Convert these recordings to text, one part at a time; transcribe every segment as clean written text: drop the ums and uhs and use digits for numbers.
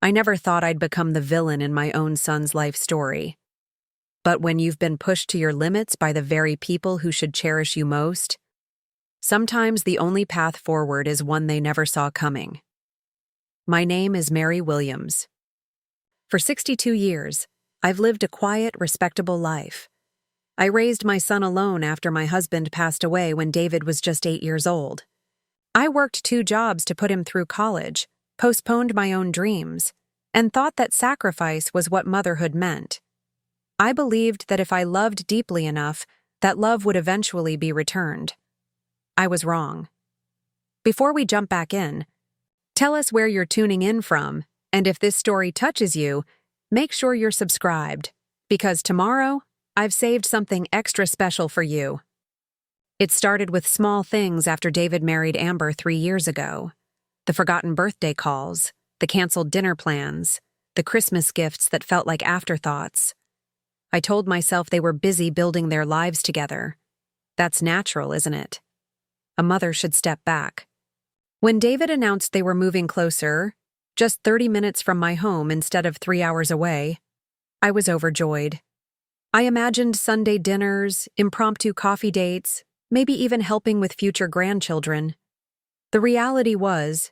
I never thought I'd become the villain in my own son's life story. But when you've been pushed to your limits by the very people who should cherish you most, sometimes the only path forward is one they never saw coming. My name is Mary Williams. For 62 years, I've lived a quiet, respectable life. I raised my son alone after my husband passed away when David was just 8 years old. I worked 2 jobs to put him through college, postponed my own dreams, and thought that sacrifice was what motherhood meant. I believed that if I loved deeply enough, that love would eventually be returned. I was wrong. Before we jump back in, tell us where you're tuning in from, and if this story touches you, make sure you're subscribed, because tomorrow, I've saved something extra special for you. It started with small things after David married Amber 3 years ago. The forgotten birthday calls, the canceled dinner plans, the Christmas gifts that felt like afterthoughts. I told myself they were busy building their lives together. That's natural, isn't it? A mother should step back. When David announced they were moving closer, just 30 minutes from my home instead of 3 hours away, I was overjoyed. I imagined Sunday dinners, impromptu coffee dates, maybe even helping with future grandchildren. The reality was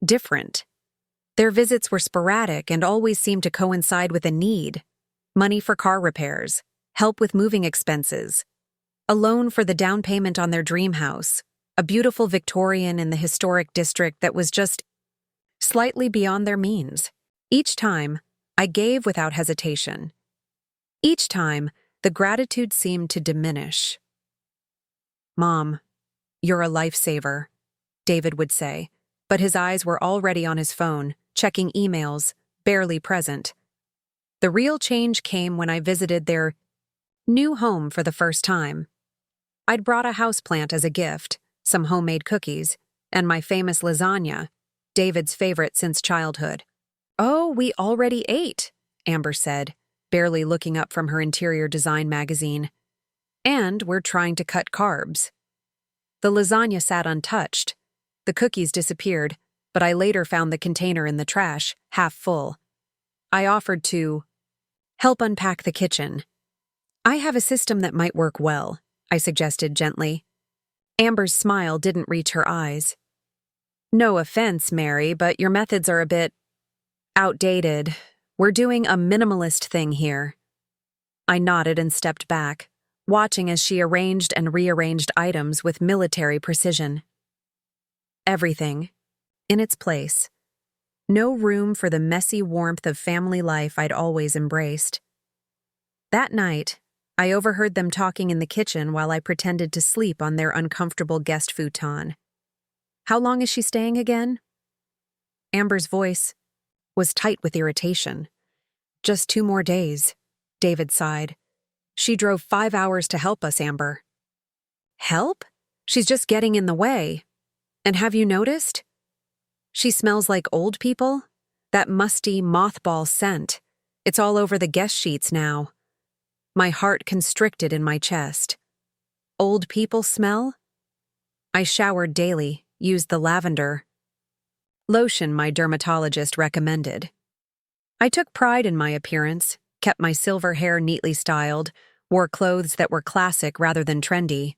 different. Their visits were sporadic and always seemed to coincide with a need: money for car repairs, help with moving expenses, a loan for the down payment on their dream house, a beautiful Victorian in the historic district that was just slightly beyond their means. Each time, I gave without hesitation. Each time, the gratitude seemed to diminish. "Mom, you're a lifesaver," David would say, but his eyes were already on his phone, checking emails, barely present. The real change came when I visited their new home for the first time. I'd brought a houseplant as a gift, some homemade cookies, and my famous lasagna, David's favorite since childhood. "Oh, we already ate," Amber said, barely looking up from her interior design magazine. "And we're trying to cut carbs." The lasagna sat untouched. The cookies disappeared, but I later found the container in the trash, half full. I offered to help unpack the kitchen. "I have a system that might work well," I suggested gently. Amber's smile didn't reach her eyes. "No offense, Mary, but your methods are a bit outdated. We're doing a minimalist thing here." I nodded and stepped back, watching as she arranged and rearranged items with military precision. Everything in its place. No room for the messy warmth of family life I'd always embraced. That night, I overheard them talking in the kitchen while I pretended to sleep on their uncomfortable guest futon. "How long is she staying again?" Amber's voice was tight with irritation. "Just 2 more days," David sighed. "She drove 5 hours to help us, Amber." "Help? She's just getting in the way. And have you noticed? She smells like old people. That musty mothball scent. It's all over the guest sheets now." My heart constricted in my chest. Old people smell? I showered daily, used the lavender lotion my dermatologist recommended. I took pride in my appearance, kept my silver hair neatly styled, wore clothes that were classic rather than trendy.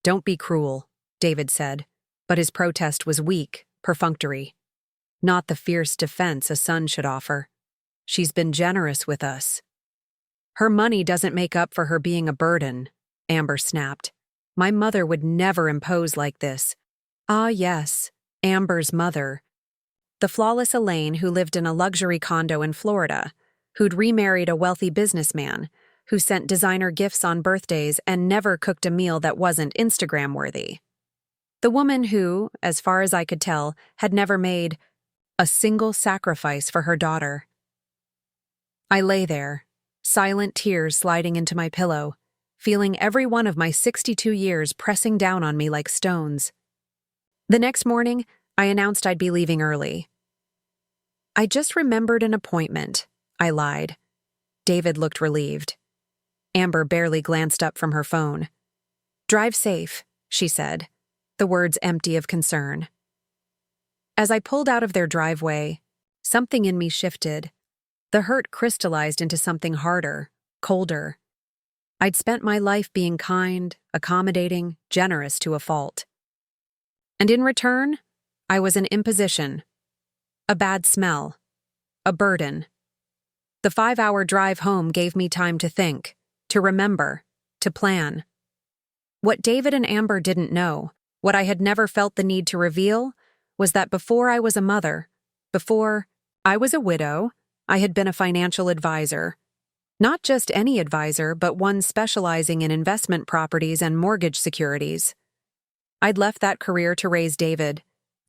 "Don't be cruel," David said, but his protest was weak, perfunctory. Not the fierce defense a son should offer. "She's been generous with us." "Her money doesn't make up for her being a burden," Amber snapped. "My mother would never impose like this." Ah, yes, Amber's mother. The flawless Elaine who lived in a luxury condo in Florida, who'd remarried a wealthy businessman, who sent designer gifts on birthdays and never cooked a meal that wasn't Instagram-worthy. The woman who, as far as I could tell, had never made a single sacrifice for her daughter. I lay there, silent tears sliding into my pillow, feeling every one of my 62 years pressing down on me like stones. The next morning, I announced I'd be leaving early. "I just remembered an appointment," I lied. David looked relieved. Amber barely glanced up from her phone. "Drive safe," she said, the words empty of concern. As I pulled out of their driveway, something in me shifted. The hurt crystallized into something harder, colder. I'd spent my life being kind, accommodating, generous to a fault. And in return, I was an imposition, a bad smell, a burden. The 5-hour drive home gave me time to think, to remember, to plan. What David and Amber didn't know, what I had never felt the need to reveal, was that before I was a mother, before I was a widow, I had been a financial advisor. Not just any advisor, but one specializing in investment properties and mortgage securities. I'd left that career to raise David,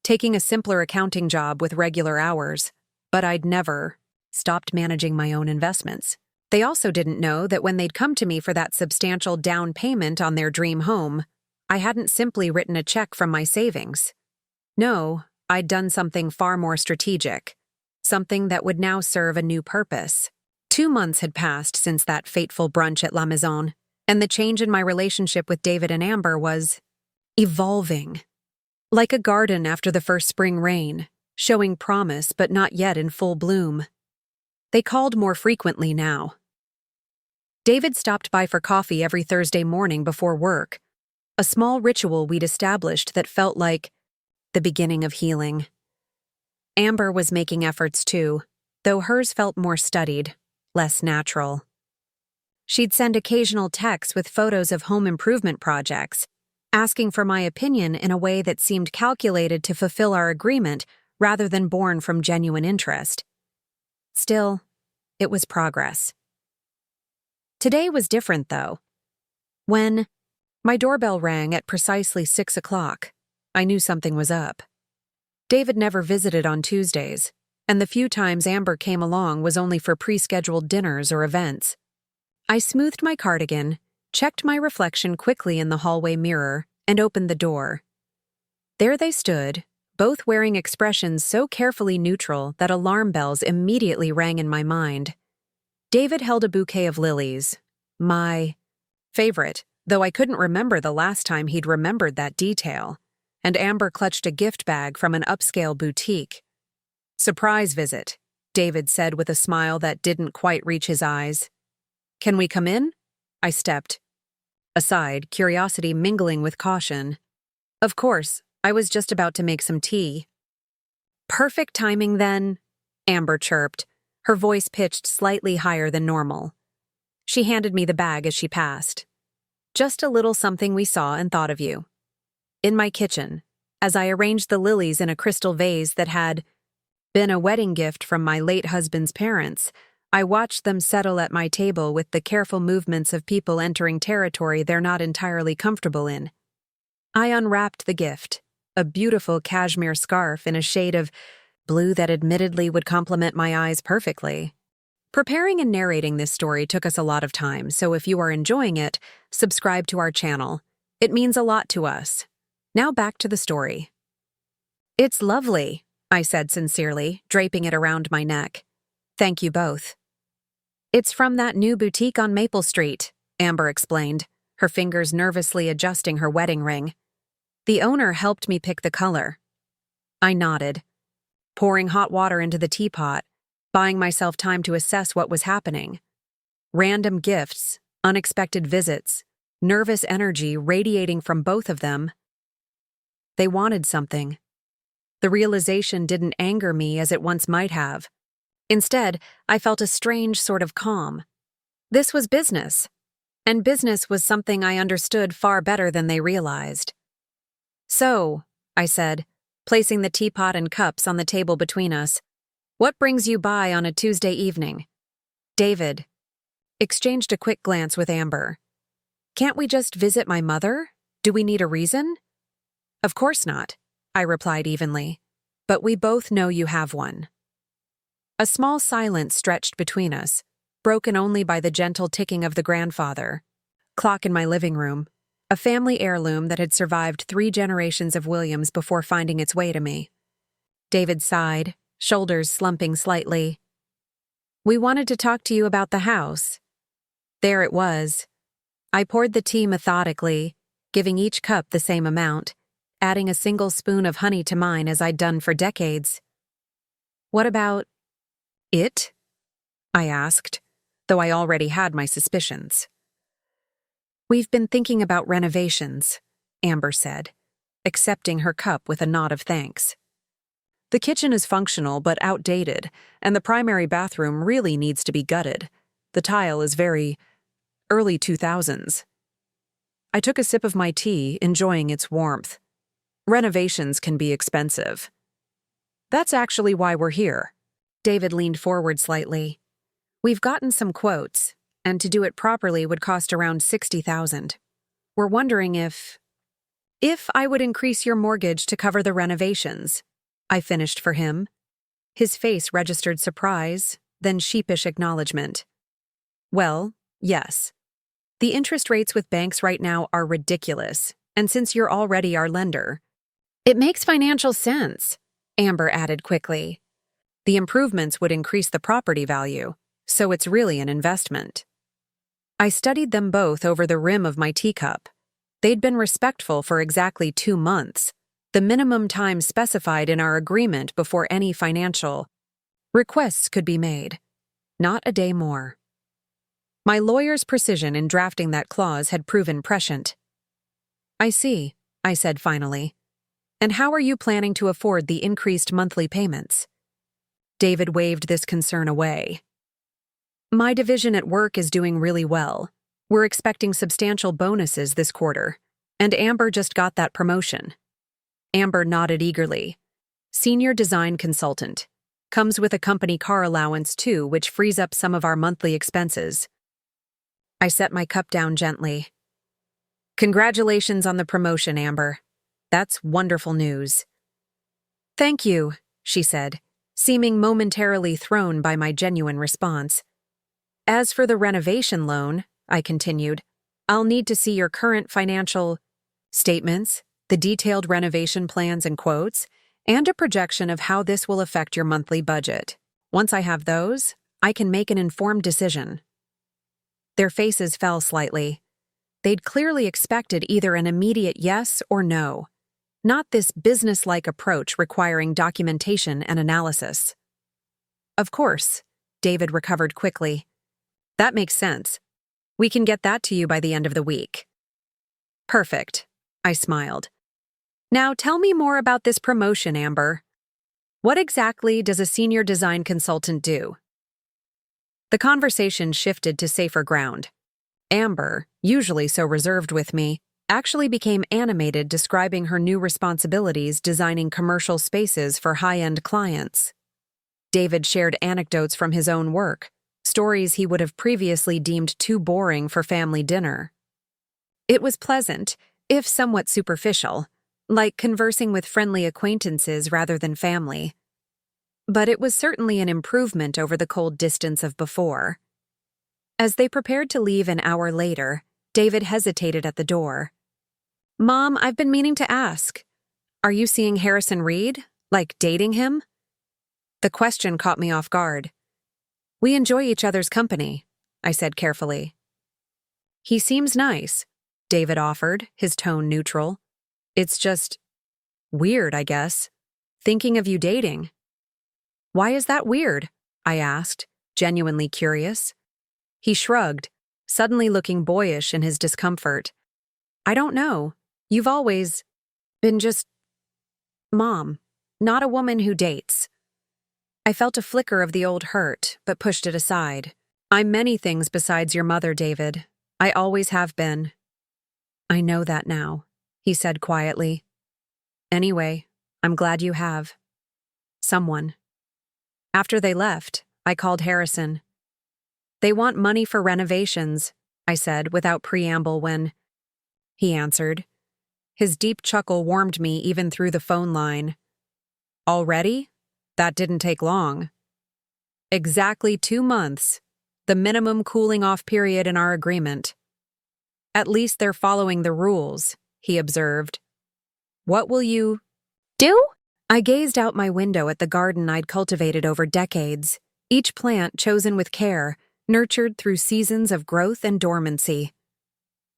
taking a simpler accounting job with regular hours, but I'd never stopped managing my own investments. They also didn't know that when they'd come to me for that substantial down payment on their dream home, I hadn't simply written a check from my savings. No, I'd done something far more strategic, something that would now serve a new purpose. 2 months had passed since that fateful brunch at La Maison, and the change in my relationship with David and Amber was evolving. Like a garden after the first spring rain, showing promise but not yet in full bloom. They called more frequently now. David stopped by for coffee every Thursday morning before work, a small ritual we'd established that felt like the beginning of healing. Amber was making efforts too, though hers felt more studied, less natural. She'd send occasional texts with photos of home improvement projects, asking for my opinion in a way that seemed calculated to fulfill our agreement rather than born from genuine interest. Still, it was progress. Today was different, though. When my doorbell rang at precisely 6 o'clock, I knew something was up. David never visited on Tuesdays, and the few times Amber came along was only for pre-scheduled dinners or events. I smoothed my cardigan, checked my reflection quickly in the hallway mirror, and opened the door. There they stood, both wearing expressions so carefully neutral that alarm bells immediately rang in my mind. David held a bouquet of lilies, my favorite, though I couldn't remember the last time he'd remembered that detail, and Amber clutched a gift bag from an upscale boutique. "Surprise visit," David said with a smile that didn't quite reach his eyes. "Can we come in?" I stepped aside, curiosity mingling with caution. Of course, I was just about to make some tea. "Perfect timing, then," Amber chirped, her voice pitched slightly higher than normal. She handed me the bag as she passed. "Just a little something we saw and thought of you." In my kitchen, as I arranged the lilies in a crystal vase that had been a wedding gift from my late husband's parents, I watched them settle at my table with the careful movements of people entering territory they're not entirely comfortable in. I unwrapped the gift, a beautiful cashmere scarf in a shade of blue that admittedly would complement my eyes perfectly. Preparing and narrating this story took us a lot of time, so if you are enjoying it, subscribe to our channel. It means a lot to us. Now back to the story. "It's lovely," I said sincerely, draping it around my neck. "Thank you both." "It's from that new boutique on Maple Street," Amber explained, her fingers nervously adjusting her wedding ring. "The owner helped me pick the color." I nodded, pouring hot water into the teapot, buying myself time to assess what was happening. Random gifts, unexpected visits, nervous energy radiating from both of them. They wanted something. The realization didn't anger me as it once might have. Instead, I felt a strange sort of calm. This was business, and business was something I understood far better than they realized. "So," I said, placing the teapot and cups on the table between us, "what brings you by on a Tuesday evening?" David exchanged a quick glance with Amber. "Can't we just visit my mother? Do we need a reason?" "Of course not," I replied evenly, "but we both know you have one." A small silence stretched between us, broken only by the gentle ticking of the grandfather clock in my living room, a family heirloom that had survived 3 generations of Williams before finding its way to me. David sighed, shoulders slumping slightly. "We wanted to talk to you about the house." There it was. I poured the tea methodically, giving each cup the same amount, adding a single spoon of honey to mine as I'd done for decades. "What about It? I asked, though I already had my suspicions. We've been thinking about renovations, Amber said, accepting her cup with a nod of thanks. The kitchen is functional but outdated, and the primary bathroom really needs to be gutted. The tile is very early 2000s. I took a sip of my tea, enjoying its warmth. Renovations can be expensive. That's actually why we're here. David leaned forward slightly. We've gotten some quotes, and to do it properly would cost around $60,000. We're wondering if I would increase your mortgage to cover the renovations. I finished for him. His face registered surprise, then sheepish acknowledgement. Well, yes. The interest rates with banks right now are ridiculous, and since you're already our lender, it makes financial sense, Amber added quickly. The improvements would increase the property value, so it's really an investment. I studied them both over the rim of my teacup. They'd been respectful for exactly 2 months, the minimum time specified in our agreement before any financial requests could be made. Not a day more. My lawyer's precision in drafting that clause had proven prescient. I see, I said finally. And how are you planning to afford the increased monthly payments? David waved this concern away. My division at work is doing really well. We're expecting substantial bonuses this quarter, and Amber just got that promotion. Amber nodded eagerly. Senior design consultant. Comes with a company car allowance too, which frees up some of our monthly expenses. I set my cup down gently. Congratulations on the promotion, Amber. That's wonderful news. Thank you, she said, seeming momentarily thrown by my genuine response. As for the renovation loan, I continued, I'll need to see your current financial statements, the detailed renovation plans and quotes, and a projection of how this will affect your monthly budget. Once I have those, I can make an informed decision. Their faces fell slightly. They'd clearly expected either an immediate yes or no, not this business-like approach requiring documentation and analysis. Of course, David recovered quickly. That makes sense. We can get that to you by the end of the week. Perfect, I smiled. Now tell me more about this promotion, Amber. What exactly does a senior design consultant do? The conversation shifted to safer ground. Amber, usually so reserved with me, actually became animated describing her new responsibilities designing commercial spaces for high-end clients. David shared anecdotes from his own work, stories he would have previously deemed too boring for family dinner. It was pleasant, if somewhat superficial, like conversing with friendly acquaintances rather than family. But it was certainly an improvement over the cold distance of before. As they prepared to leave an hour later, David hesitated at the door. Mom, I've been meaning to ask. Are you seeing Harrison Reed? Like dating him? The question caught me off guard. We enjoy each other's company, I said carefully. He seems nice, David offered, his tone neutral. It's just weird, I guess. Thinking of you dating. Why is that weird? I asked, genuinely curious. He shrugged, suddenly looking boyish in his discomfort. I don't know. You've always been just Mom, not a woman who dates. I felt a flicker of the old hurt, but pushed it aside. I'm many things besides your mother, David. I always have been. I know that now, he said quietly. Anyway, I'm glad you have someone. After they left, I called Harrison. They want money for renovations, I said without preamble when he answered. His deep chuckle warmed me even through the phone line. Already? That didn't take long. Exactly 2 months, the minimum cooling-off period in our agreement. At least they're following the rules, he observed. What will you do? I gazed out my window at the garden I'd cultivated over decades, each plant chosen with care, nurtured through seasons of growth and dormancy.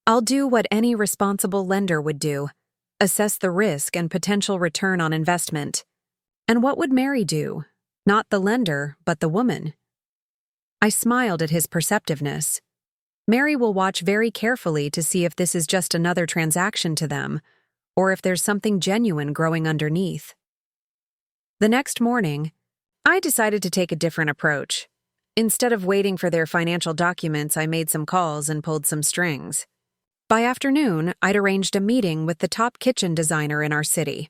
I'll do what any responsible lender would do, assess the risk and potential return on investment. And what would Mary do? Not the lender, but the woman. I smiled at his perceptiveness. Mary will watch very carefully to see if this is just another transaction to them, or if there's something genuine growing underneath. The next morning, I decided to take a different approach. Instead of waiting for their financial documents, I made some calls and pulled some strings. By afternoon, I'd arranged a meeting with the top kitchen designer in our city,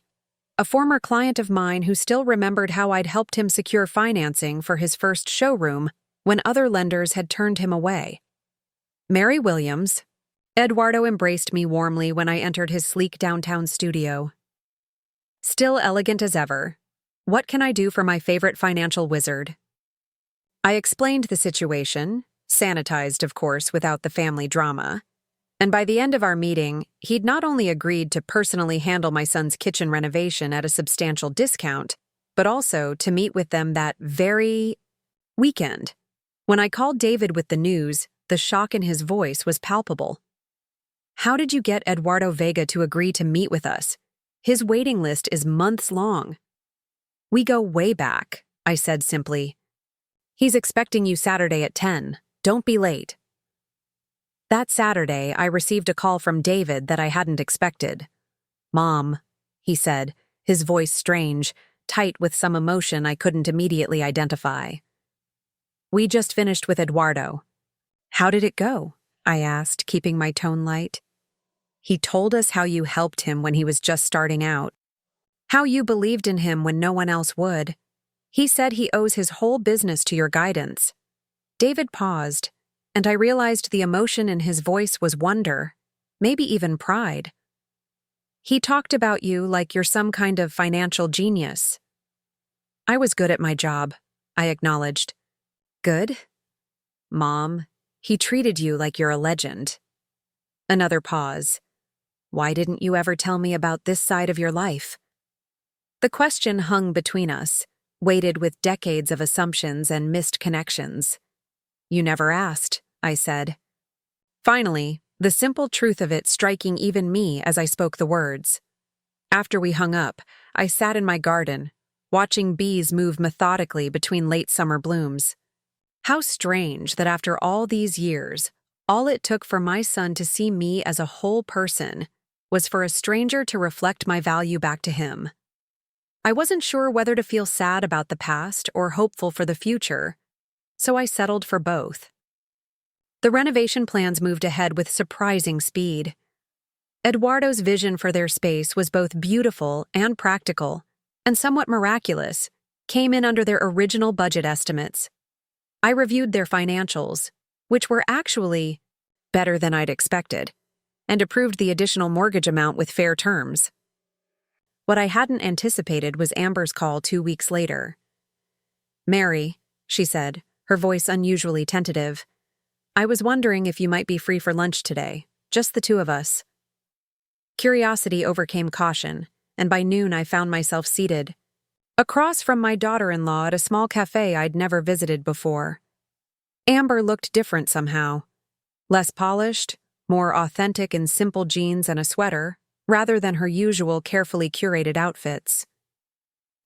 a former client of mine who still remembered how I'd helped him secure financing for his first showroom when other lenders had turned him away. Mary Williams. Eduardo embraced me warmly when I entered his sleek downtown studio. Still elegant as ever. What can I do for my favorite financial wizard? I explained the situation, sanitized, of course, without the family drama. And by the end of our meeting, he'd not only agreed to personally handle my son's kitchen renovation at a substantial discount, but also to meet with them that very weekend. When I called David with the news, the shock in his voice was palpable. How did you get Eduardo Vega to agree to meet with us? His waiting list is months long. We go way back, I said simply. He's expecting you Saturday at 10. Don't be late. That Saturday, I received a call from David that I hadn't expected. Mom, he said, his voice strange, tight with some emotion I couldn't immediately identify. We just finished with Eduardo. How did it go? I asked, keeping my tone light. He told us how you helped him when he was just starting out. How you believed in him when no one else would. He said he owes his whole business to your guidance. David paused, and I realized the emotion in his voice was wonder, maybe even pride. He talked about you like you're some kind of financial genius. I was good at my job, I acknowledged. Good? Mom, he treated you like you're a legend. Another pause. Why didn't you ever tell me about this side of your life? The question hung between us, weighted with decades of assumptions and missed connections. You never asked, I said. Finally, the simple truth of it striking even me as I spoke the words. After we hung up, I sat in my garden, watching bees move methodically between late summer blooms. How strange that after all these years, all it took for my son to see me as a whole person was for a stranger to reflect my value back to him. I wasn't sure whether to feel sad about the past or hopeful for the future, so I settled for both. The renovation plans moved ahead with surprising speed. Eduardo's vision for their space was both beautiful and practical, and somewhat miraculous, came in under their original budget estimates. I reviewed their financials, which were actually better than I'd expected, and approved the additional mortgage amount with fair terms. What I hadn't anticipated was Amber's call 2 weeks later. Mary, she said, her voice unusually tentative, I was wondering if you might be free for lunch today, just the two of us. Curiosity overcame caution, and by noon I found myself seated across from my daughter-in-law at a small cafe I'd never visited before. Amber looked different somehow. Less polished, more authentic in simple jeans and a sweater, rather than her usual carefully curated outfits.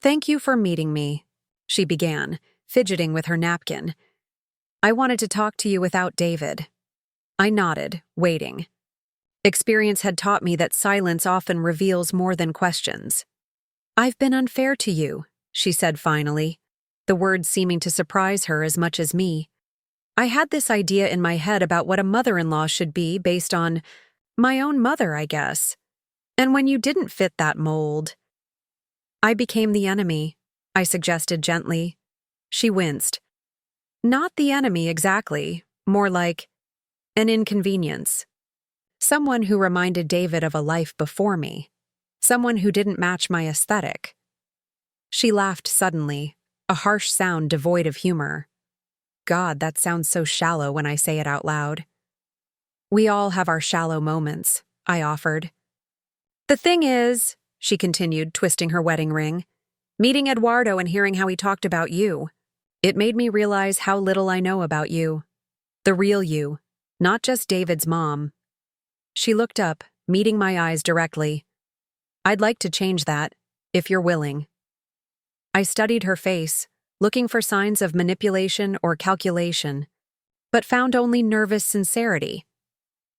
Thank you for meeting me, she began, fidgeting with her napkin. I wanted to talk to you without David. I nodded, waiting. Experience had taught me that silence often reveals more than questions. I've been unfair to you, she said finally, the words seeming to surprise her as much as me. I had this idea in my head about what a mother-in-law should be based on my own mother, I guess. And when you didn't fit that mold, I became the enemy, I suggested gently. She winced. Not the enemy exactly, more like an inconvenience. Someone who reminded David of a life before me. Someone who didn't match my aesthetic. She laughed suddenly, a harsh sound devoid of humor. God, that sounds so shallow when I say it out loud. We all have our shallow moments, I offered. The thing is, she continued, twisting her wedding ring, meeting Eduardo and hearing how he talked about you, it made me realize how little I know about you. The real you, not just David's mom. She looked up, meeting my eyes directly. I'd like to change that, if you're willing. I studied her face, looking for signs of manipulation or calculation, but found only nervous sincerity.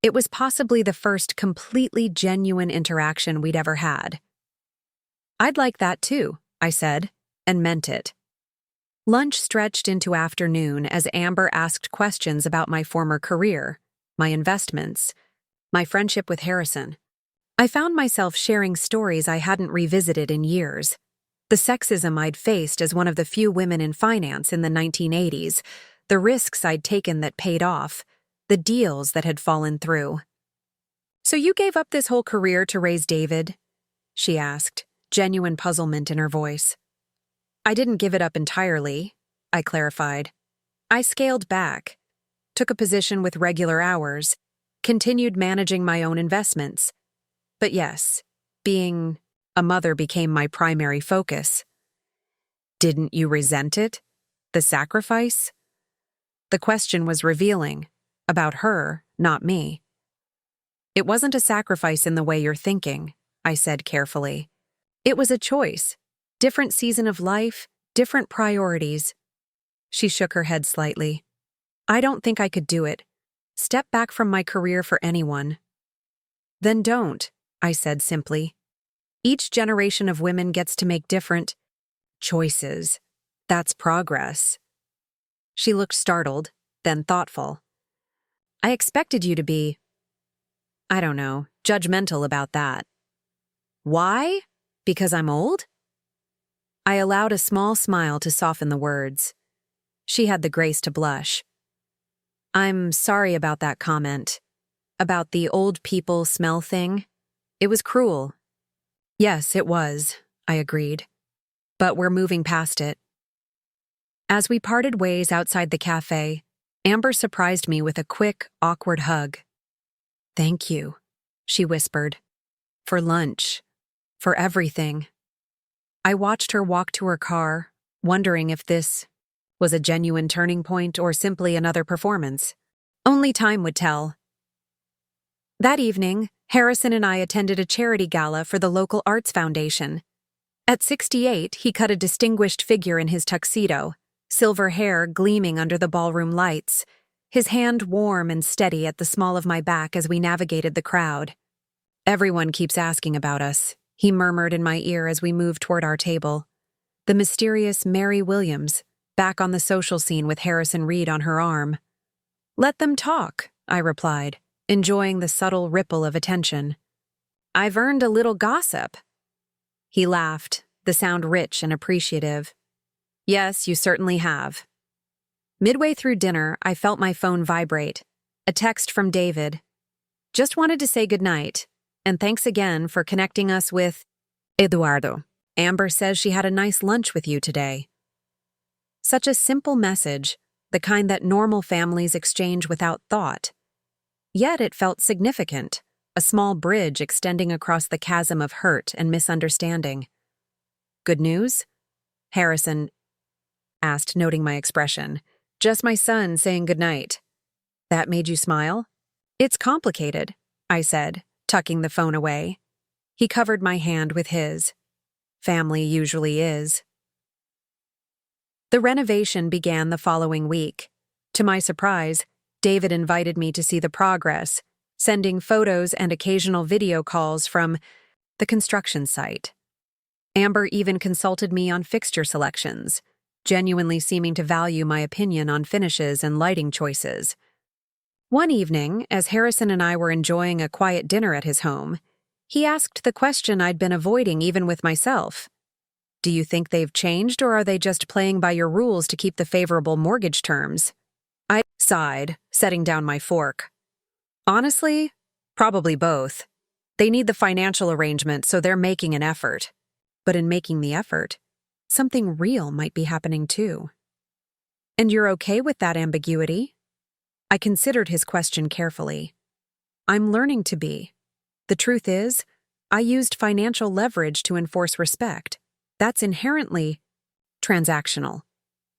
It was possibly the first completely genuine interaction we'd ever had. "I'd like that too," I said, and meant it. Lunch stretched into afternoon as Amber asked questions about my former career, my investments, my friendship with Harrison. I found myself sharing stories I hadn't revisited in years. The sexism I'd faced as one of the few women in finance in the 1980s, the risks I'd taken that paid off, the deals that had fallen through. "So you gave up this whole career to raise David?" she asked, genuine puzzlement in her voice. "I didn't give it up entirely," I clarified. "I scaled back, took a position with regular hours, continued managing my own investments. But yes, being a mother became my primary focus." "Didn't you resent it? The sacrifice?" The question was revealing, about her, not me. "It wasn't a sacrifice in the way you're thinking," I said carefully. "It was a choice. Different season of life, different priorities." She shook her head slightly. "I don't think I could do it. Step back from my career for anyone." "Then don't," I said simply. "Each generation of women gets to make different choices. That's progress." She looked startled, then thoughtful. "I expected you to be, I don't know, judgmental about that." "Why? Because I'm old?" I allowed a small smile to soften the words. She had the grace to blush. "I'm sorry about that comment. About the old people smell thing. It was cruel." "Yes, it was," I agreed. "But we're moving past it." As we parted ways outside the cafe, Amber surprised me with a quick, awkward hug. "Thank you," she whispered. "For lunch. For everything." I watched her walk to her car, wondering if this was a genuine turning point or simply another performance. Only time would tell. That evening, Harrison and I attended a charity gala for the local arts foundation. At 68, he cut a distinguished figure in his tuxedo, silver hair gleaming under the ballroom lights, his hand warm and steady at the small of my back as we navigated the crowd. "Everyone keeps asking about us," he murmured in my ear as we moved toward our table. The mysterious Mary Williams, back on the social scene with Harrison Reed on her arm. "Let them talk," I replied, enjoying the subtle ripple of attention. "I've earned a little gossip." He laughed, the sound rich and appreciative. "Yes, you certainly have." Midway through dinner, I felt my phone vibrate. A text from David. "Just wanted to say goodnight, and thanks again for connecting us with Eduardo. Amber says she had a nice lunch with you today." Such a simple message, the kind that normal families exchange without thought. Yet it felt significant, a small bridge extending across the chasm of hurt and misunderstanding. "Good news?" Harrison asked, noting my expression. "Just my son saying goodnight." "That made you smile?" "It's complicated," I said, tucking the phone away. He covered my hand with his. Family usually is. The renovation began the following week. To my surprise, David invited me to see the progress, sending photos and occasional video calls from the construction site. Amber even consulted me on fixture selections, genuinely seeming to value my opinion on finishes and lighting choices. One evening, as Harrison and I were enjoying a quiet dinner at his home, he asked the question I'd been avoiding even with myself. "Do you think they've changed, or are they just playing by your rules to keep the favorable mortgage terms?" I sighed, setting down my fork. "Honestly, probably both. They need the financial arrangement, so they're making an effort. But in making the effort, something real might be happening too." "And you're okay with that ambiguity?" I considered his question carefully. "I'm learning to be. The truth is, I used financial leverage to enforce respect. That's inherently transactional.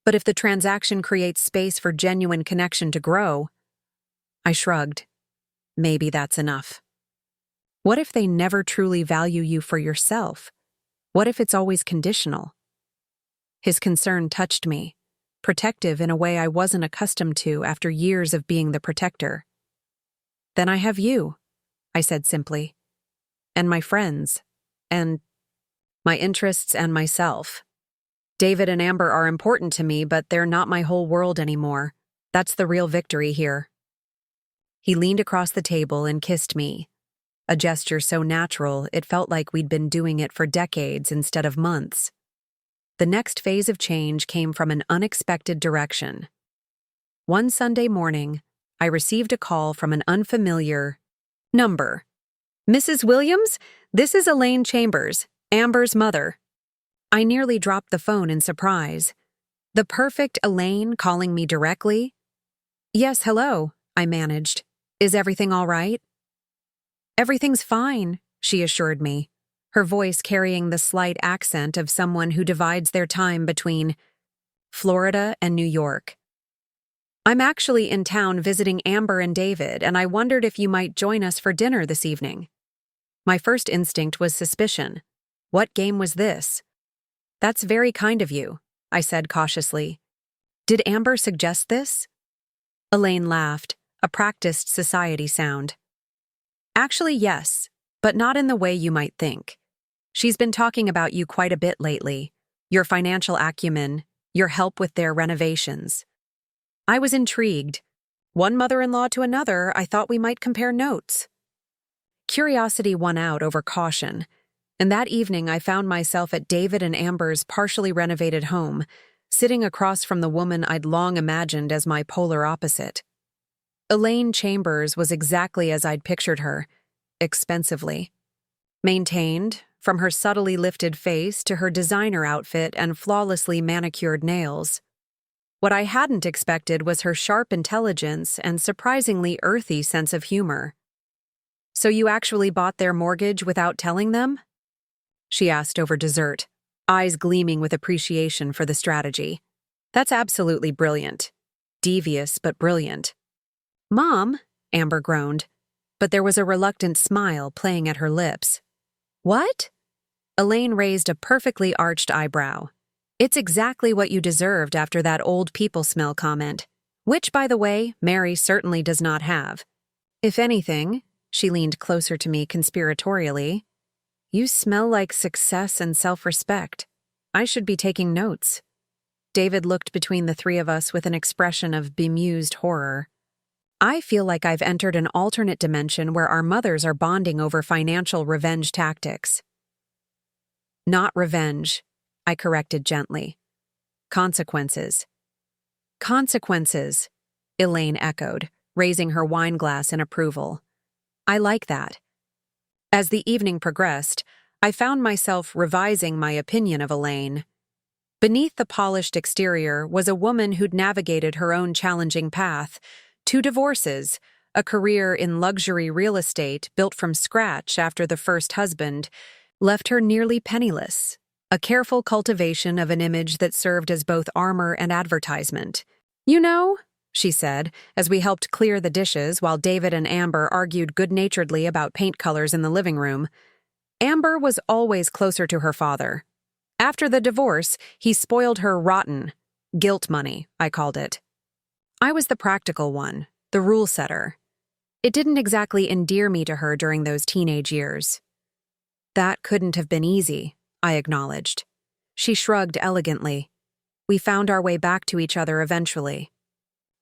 But if the transaction creates space for genuine connection to grow..." I shrugged. Maybe that's enough. What if they never truly value you for yourself? What if it's always conditional? His concern touched me, protective in a way I wasn't accustomed to after years of being the protector. "Then I have you," I said simply. "And my friends. And my interests and myself. David and Amber are important to me, but they're not my whole world anymore. That's the real victory here." He leaned across the table and kissed me, a gesture so natural it felt like we'd been doing it for decades instead of months. The next phase of change came from an unexpected direction. One Sunday morning, I received a call from an unfamiliar number. "Mrs. Williams, this is Elaine Chambers, Amber's mother." I nearly dropped the phone in surprise. The perfect Elaine calling me directly? "Yes, hello," I managed. "Is everything all right?" "Everything's fine," she assured me, her voice carrying the slight accent of someone who divides their time between Florida and New York. "I'm actually in town visiting Amber and David, and I wondered if you might join us for dinner this evening." My first instinct was suspicion. What game was this? "That's very kind of you," I said cautiously. "Did Amber suggest this?" Elaine laughed, a practiced society sound. "Actually, yes, but not in the way you might think. She's been talking about you quite a bit lately, your financial acumen, your help with their renovations." I was intrigued. One mother-in-law to another, I thought we might compare notes. Curiosity won out over caution, and that evening I found myself at David and Amber's partially renovated home, sitting across from the woman I'd long imagined as my polar opposite. Elaine Chambers was exactly as I'd pictured her, expensively. Maintained, from her subtly lifted face to her designer outfit and flawlessly manicured nails. What I hadn't expected was her sharp intelligence and surprisingly earthy sense of humor. "So you actually bought their mortgage without telling them?" she asked over dessert, eyes gleaming with appreciation for the strategy. "That's absolutely brilliant. Devious, but brilliant." "Mom," Amber groaned, but there was a reluctant smile playing at her lips. "What?" Elaine raised a perfectly arched eyebrow. "It's exactly what you deserved after that old people smell comment, which, by the way, Mary certainly does not have. If anything," she leaned closer to me conspiratorially, "you smell like success and self-respect. I should be taking notes." David looked between the three of us with an expression of bemused horror. "I feel like I've entered an alternate dimension where our mothers are bonding over financial revenge tactics." "Not revenge," I corrected gently. "Consequences." "Consequences," Elaine echoed, raising her wine glass in approval. "I like that." As the evening progressed, I found myself revising my opinion of Elaine. Beneath the polished exterior was a woman who'd navigated her own challenging path, 2 divorces, a career in luxury real estate built from scratch after the first husband left her nearly penniless, a careful cultivation of an image that served as both armor and advertisement. "You know," she said, as we helped clear the dishes while David and Amber argued good-naturedly about paint colors in the living room, "Amber was always closer to her father. After the divorce, he spoiled her rotten. Guilt money, I called it. I was the practical one, the rule setter. It didn't exactly endear me to her during those teenage years." "That couldn't have been easy," I acknowledged. She shrugged elegantly. "We found our way back to each other eventually.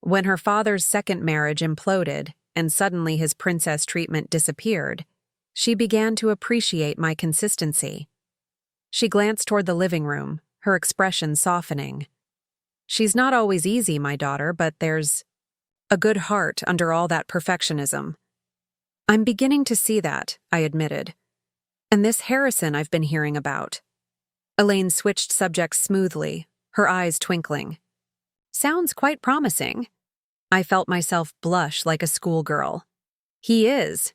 When her father's second marriage imploded and suddenly his princess treatment disappeared, she began to appreciate my consistency." She glanced toward the living room, her expression softening. "She's not always easy, my daughter, but there's a good heart under all that perfectionism." "I'm beginning to see that," I admitted. "And this Harrison I've been hearing about." Elaine switched subjects smoothly, her eyes twinkling. "Sounds quite promising." I felt myself blush like a schoolgirl. "He is."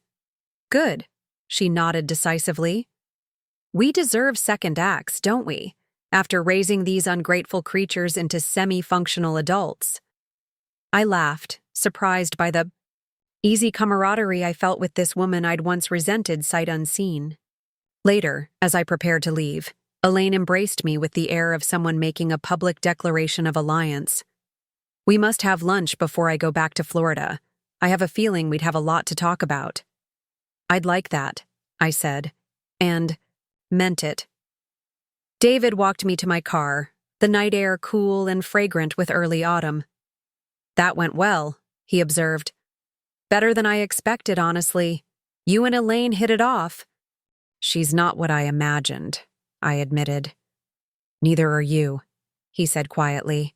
"Good," she nodded decisively. "We deserve second acts, don't we, after raising these ungrateful creatures into semi-functional adults?" I laughed, surprised by the easy camaraderie I felt with this woman I'd once resented sight unseen. Later, as I prepared to leave, Elaine embraced me with the air of someone making a public declaration of alliance. "We must have lunch before I go back to Florida. I have a feeling we'd have a lot to talk about." "I'd like that," I said, and meant it. David walked me to my car, the night air cool and fragrant with early autumn. "That went well," he observed. "Better than I expected, honestly. You and Elaine hit it off." "She's not what I imagined," I admitted. "Neither are you," he said quietly.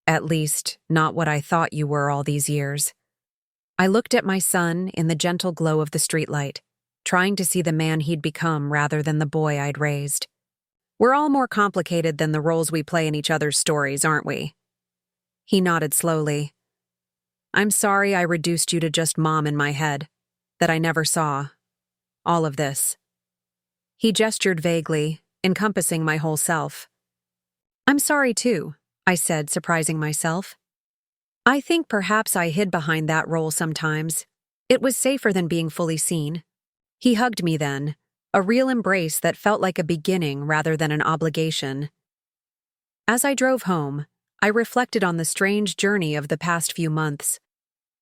"At least, not what I thought you were all these years." I looked at my son in the gentle glow of the streetlight, trying to see the man he'd become rather than the boy I'd raised. "We're all more complicated than the roles we play in each other's stories, aren't we?" He nodded slowly. "I'm sorry I reduced you to just mom in my head, that I never saw. All of this." He gestured vaguely, encompassing my whole self. "I'm sorry too," I said, surprising myself. "I think perhaps I hid behind that role sometimes. It was safer than being fully seen." He hugged me then, a real embrace that felt like a beginning rather than an obligation. As I drove home, I reflected on the strange journey of the past few months.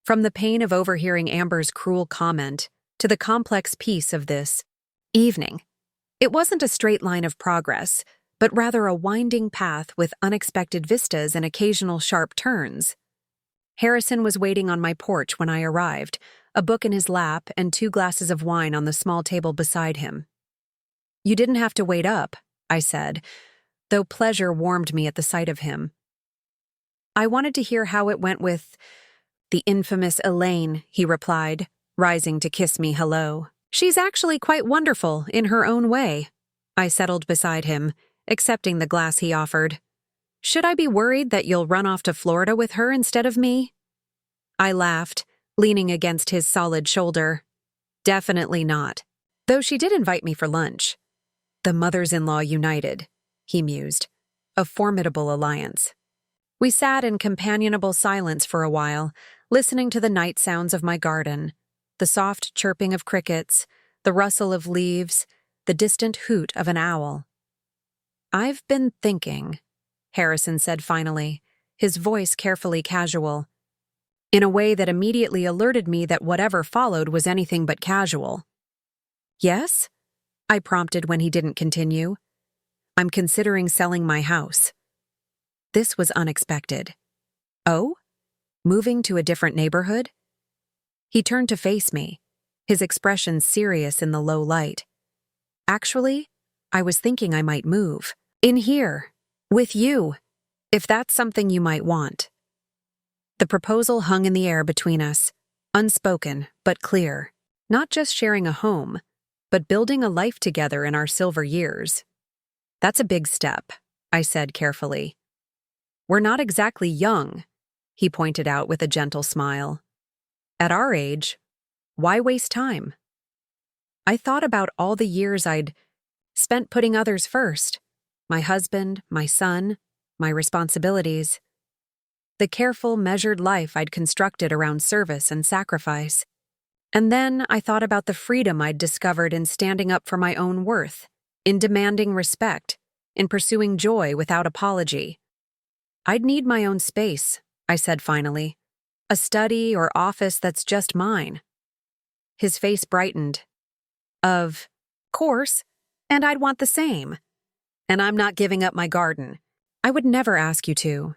From the pain of overhearing Amber's cruel comment to the complex peace of this evening. It wasn't a straight line of progress, but rather a winding path with unexpected vistas and occasional sharp turns. Harrison was waiting on my porch when I arrived, a book in his lap and 2 glasses of wine on the small table beside him. "You didn't have to wait up," I said, though pleasure warmed me at the sight of him. "I wanted to hear how it went with the infamous Elaine," he replied, rising to kiss me hello. "She's actually quite wonderful in her own way." I settled beside him, accepting the glass he offered. "Should I be worried that you'll run off to Florida with her instead of me?" I laughed, leaning against his solid shoulder. "Definitely not. Though she did invite me for lunch." "The mothers-in-law united," he mused. "A formidable alliance." We sat in companionable silence for a while, listening to the night sounds of my garden, the soft chirping of crickets, the rustle of leaves, the distant hoot of an owl. "I've been thinking," Harrison said finally, his voice carefully casual, in a way that immediately alerted me that whatever followed was anything but casual. "Yes?" I prompted when he didn't continue. "I'm considering selling my house." This was unexpected. "Oh? Moving to a different neighborhood?" He turned to face me, his expression serious in the low light. "Actually, I was thinking I might move. In here. With you. If that's something you might want." The proposal hung in the air between us, unspoken but clear. Not just sharing a home, but building a life together in our silver years. "That's a big step," I said carefully. "We're not exactly young," he pointed out with a gentle smile. "At our age, why waste time?" I thought about all the years I'd spent putting others first. My husband, my son, my responsibilities. The careful, measured life I'd constructed around service and sacrifice. And then I thought about the freedom I'd discovered in standing up for my own worth, in demanding respect, in pursuing joy without apology. "I'd need my own space," I said finally. "A study or office that's just mine." His face brightened. "Of course, and I'd want the same. And I'm not giving up my garden. I would never ask you to.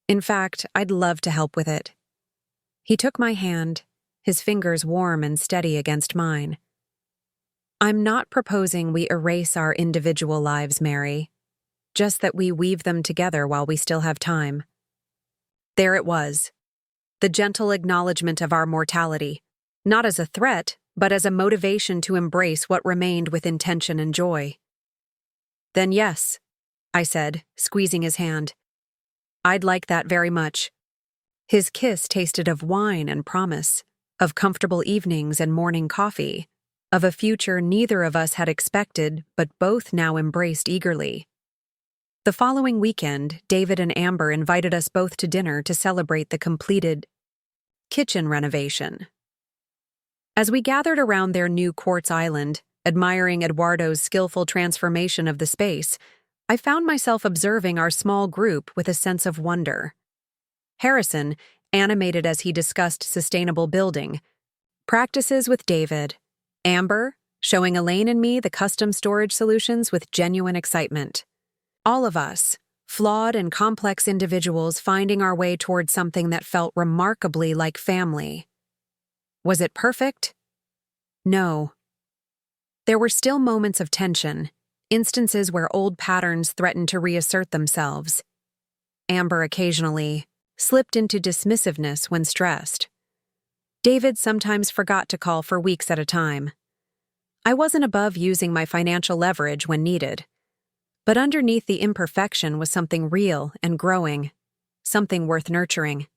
In fact, I'd love to help with it." He took my hand, his fingers warm and steady against mine. "I'm not proposing we erase our individual lives, Mary. Just that we weave them together while we still have time." There it was. The gentle acknowledgement of our mortality, not as a threat, but as a motivation to embrace what remained with intention and joy. "Then yes," I said, squeezing his hand. "I'd like that very much." His kiss tasted of wine and promise, of comfortable evenings and morning coffee, of a future neither of us had expected but both now embraced eagerly. The following weekend, David and Amber invited us both to dinner to celebrate the completed kitchen renovation. As we gathered around their new quartz island, admiring Eduardo's skillful transformation of the space, I found myself observing our small group with a sense of wonder. Harrison, animated as he discussed sustainable building, practices with David. Amber, showing Elaine and me the custom storage solutions with genuine excitement. All of us, flawed and complex individuals finding our way toward something that felt remarkably like family. Was it perfect? No. There were still moments of tension, instances where old patterns threatened to reassert themselves. Amber occasionally slipped into dismissiveness when stressed. David sometimes forgot to call for weeks at a time. I wasn't above using my financial leverage when needed. But underneath the imperfection was something real and growing, something worth nurturing.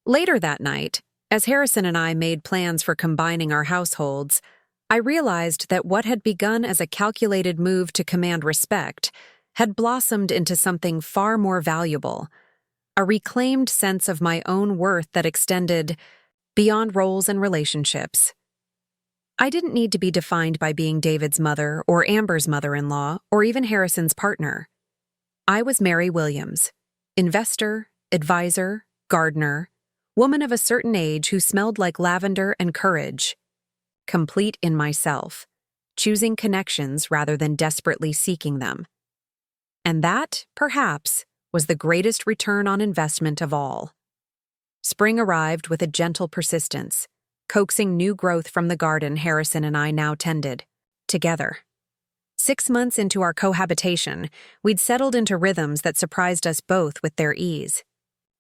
Later that night, as Harrison and I made plans for combining our households, I realized that what had begun as a calculated move to command respect had blossomed into something far more valuable, a reclaimed sense of my own worth that extended beyond roles and relationships. I didn't need to be defined by being David's mother or Amber's mother-in-law or even Harrison's partner. I was Mary Williams, investor, advisor, gardener, woman of a certain age who smelled like lavender and courage, complete in myself, choosing connections rather than desperately seeking them. And that, perhaps, was the greatest return on investment of all. Spring arrived with a gentle persistence, coaxing new growth from the garden Harrison and I now tended, together. 6 months into our cohabitation, we'd settled into rhythms that surprised us both with their ease.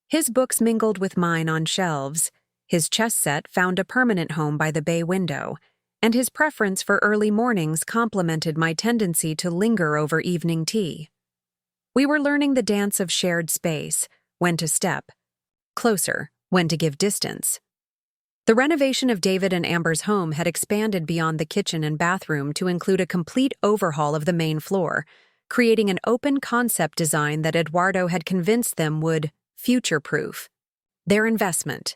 His books mingled with mine on shelves, his chess set found a permanent home by the bay window, and his preference for early mornings complemented my tendency to linger over evening tea. We were learning the dance of shared space, when to step closer, when to give distance. The renovation of David and Amber's home had expanded beyond the kitchen and bathroom to include a complete overhaul of the main floor, creating an open-concept design that Eduardo had convinced them would future-proof their investment.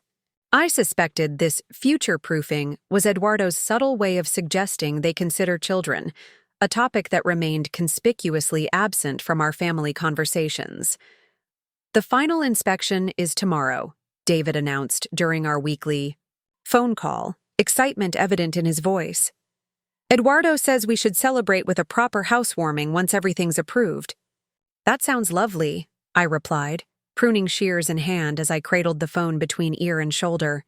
I suspected this future-proofing was Eduardo's subtle way of suggesting they consider children, a topic that remained conspicuously absent from our family conversations. "The final inspection is tomorrow," David announced during our weekly phone call, excitement evident in his voice. "Eduardo says we should celebrate with a proper housewarming once everything's approved." "That sounds lovely," I replied, pruning shears in hand as I cradled the phone between ear and shoulder.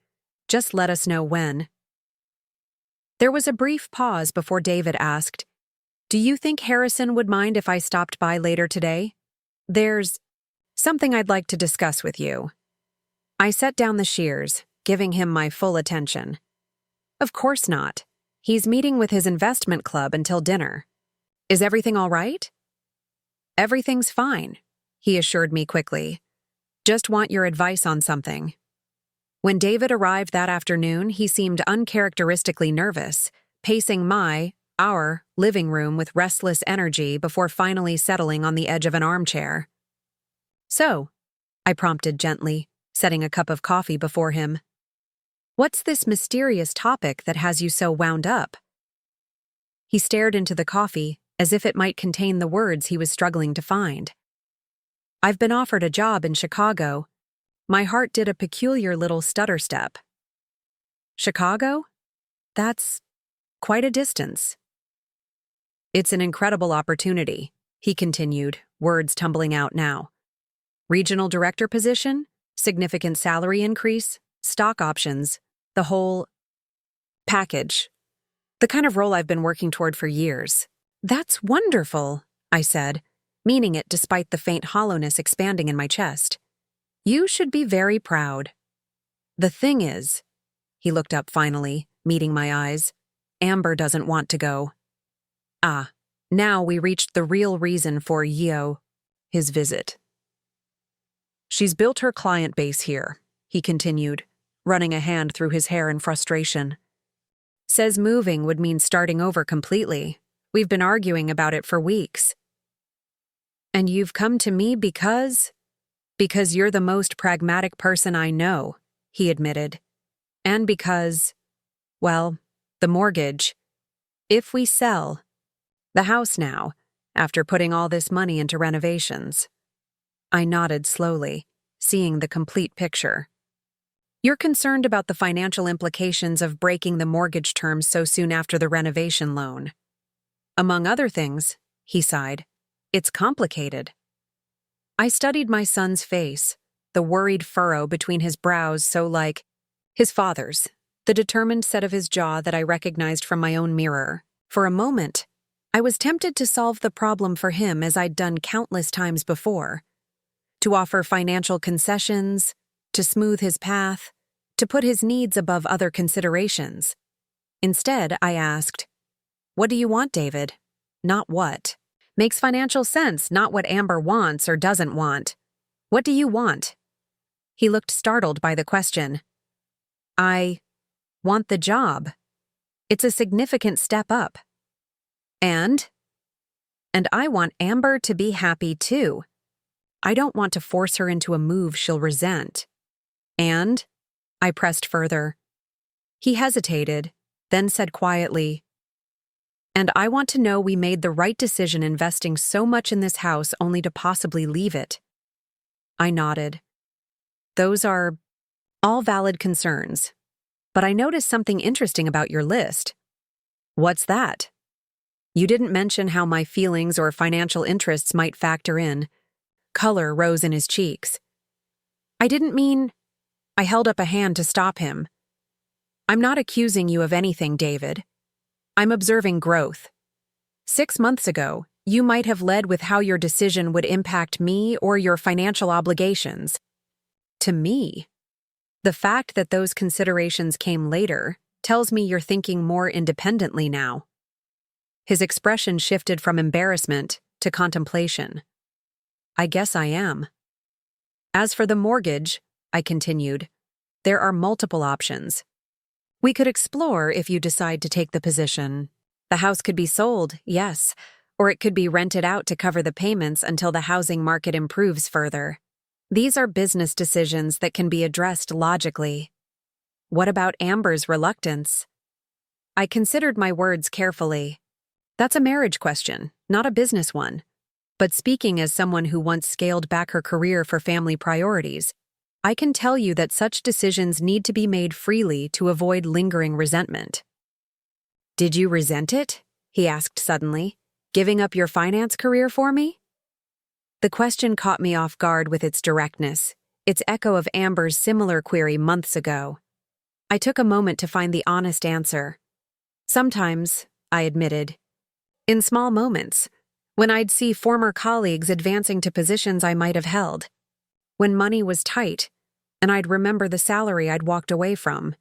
"Just let us know when." There was a brief pause before David asked, "Do you think Harrison would mind if I stopped by later today? There's something I'd like to discuss with you." I set down the shears, giving him my full attention. "Of course not. He's meeting with his investment club until dinner. Is everything all right?" "Everything's fine," he assured me quickly. "Just want your advice on something." When David arrived that afternoon, he seemed uncharacteristically nervous, pacing our living room with restless energy before finally settling on the edge of an armchair. "So," I prompted gently, setting a cup of coffee before him, "what's this mysterious topic that has you so wound up?" He stared into the coffee as if it might contain the words he was struggling to find. "I've been offered a job in Chicago." My heart did a peculiar little stutter step. "Chicago? That's quite a distance." "It's an incredible opportunity," he continued, words tumbling out now. "Regional director position, significant salary increase, stock options, the whole package. The kind of role I've been working toward for years." "That's wonderful," I said, meaning it despite the faint hollowness expanding in my chest. "You should be very proud." "The thing is," he looked up finally, meeting my eyes, "Amber doesn't want to go." Now we reached the real reason for his visit. "She's built her client base here," he continued, running a hand through his hair in frustration. "Says moving would mean starting over completely. We've been arguing about it for weeks." "And you've come to me because you're the most pragmatic person I know," he admitted. "And because, well, the mortgage. If we sell the house now, after putting all this money into renovations. I nodded slowly, seeing the complete picture. You're concerned about the financial implications of breaking the mortgage terms so soon after the renovation loan. Among other things, he sighed, it's complicated. I studied my son's face, the worried furrow between his brows so like his father's, the determined set of his jaw that I recognized from my own mirror. For a moment, I was tempted to solve the problem for him as I'd done countless times before. To offer financial concessions, to smooth his path, to put his needs above other considerations. Instead, I asked, "What do you want, David?" Not what. Makes financial sense, not what Amber wants or doesn't want. What do you want? He looked startled by the question. I want the job. It's a significant step up. And I want Amber to be happy too. I don't want to force her into a move she'll resent. And? I pressed further. He hesitated, then said quietly, and I want to know we made the right decision investing so much in this house only to possibly leave it. I nodded. Those are all valid concerns. But I noticed something interesting about your list. What's that? You didn't mention how my feelings or financial interests might factor in. Color rose in his cheeks. I didn't mean... I held up a hand to stop him. I'm not accusing you of anything, David. I'm observing growth. 6 months ago, you might have led with how your decision would impact me or your financial obligations. To me, the fact that those considerations came later tells me you're thinking more independently now. His expression shifted from embarrassment to contemplation. I guess I am. As for the mortgage, I continued, there are multiple options. We could explore if you decide to take the position. The house could be sold, yes, or it could be rented out to cover the payments until the housing market improves further. These are business decisions that can be addressed logically. What about Amber's reluctance? I considered my words carefully. That's a marriage question, not a business one. But speaking as someone who once scaled back her career for family priorities, I can tell you that such decisions need to be made freely to avoid lingering resentment. Did you resent it? He asked suddenly, giving up your finance career for me? The question caught me off guard with its directness, its echo of Amber's similar query months ago. I took a moment to find the honest answer. Sometimes, I admitted. In small moments, when I'd see former colleagues advancing to positions I might have held. When money was tight, and I'd remember the salary I'd walked away from.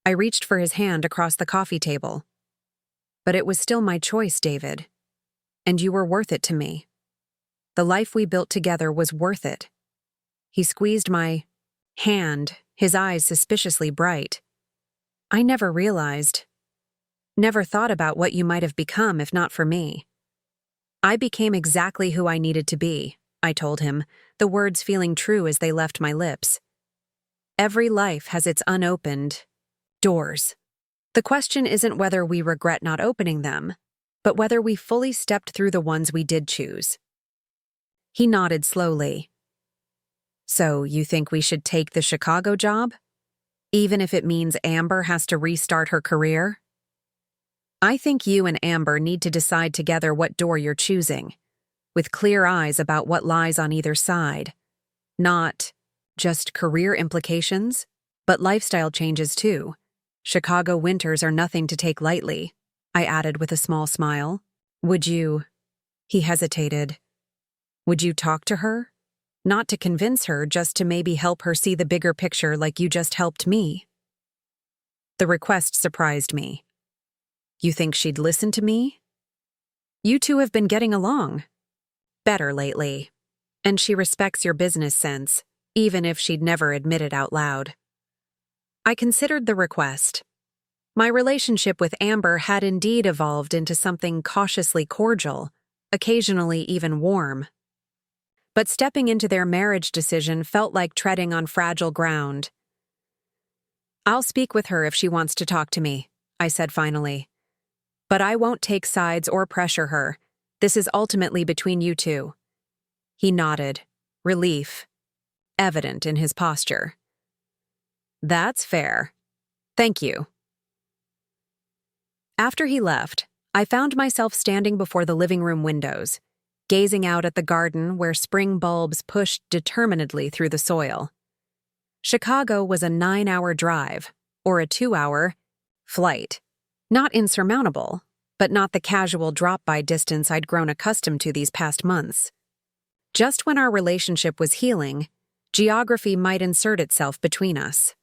I reached for his hand across the coffee table. But it was still my choice, David. And you were worth it to me. The life we built together was worth it. He squeezed my hand, his eyes suspiciously bright. I never realized, never thought about what you might have become if not for me. I became exactly who I needed to be, I told him, the words feeling true as they left my lips. Every life has its unopened doors. The question isn't whether we regret not opening them, but whether we fully stepped through the ones we did choose. He nodded slowly. So, you think we should take the Chicago job? Even if it means Amber has to restart her career? I think you and Amber need to decide together what door you're choosing, with clear eyes about what lies on either side. Not just career implications, but lifestyle changes too. Chicago winters are nothing to take lightly, I added with a small smile. Would you... He hesitated. Would you talk to her? Not to convince her, just to maybe help her see the bigger picture like you just helped me. The request surprised me. You think she'd listen to me? You two have been getting along. Better lately. And she respects your business sense, even if she'd never admit it out loud. I considered the request. My relationship with Amber had indeed evolved into something cautiously cordial, occasionally even warm. But stepping into their marriage decision felt like treading on fragile ground. I'll speak with her if she wants to talk to me, I said finally. But I won't take sides or pressure her, This is ultimately between you two. He nodded, relief evident in his posture. That's fair. Thank you. After he left, I found myself standing before the living room windows, gazing out at the garden where spring bulbs pushed determinedly through the soil. Chicago was a 9-hour drive, or a 2-hour flight. Not insurmountable, but not the casual drop-by distance I'd grown accustomed to these past months. Just when our relationship was healing, geography might insert itself between us.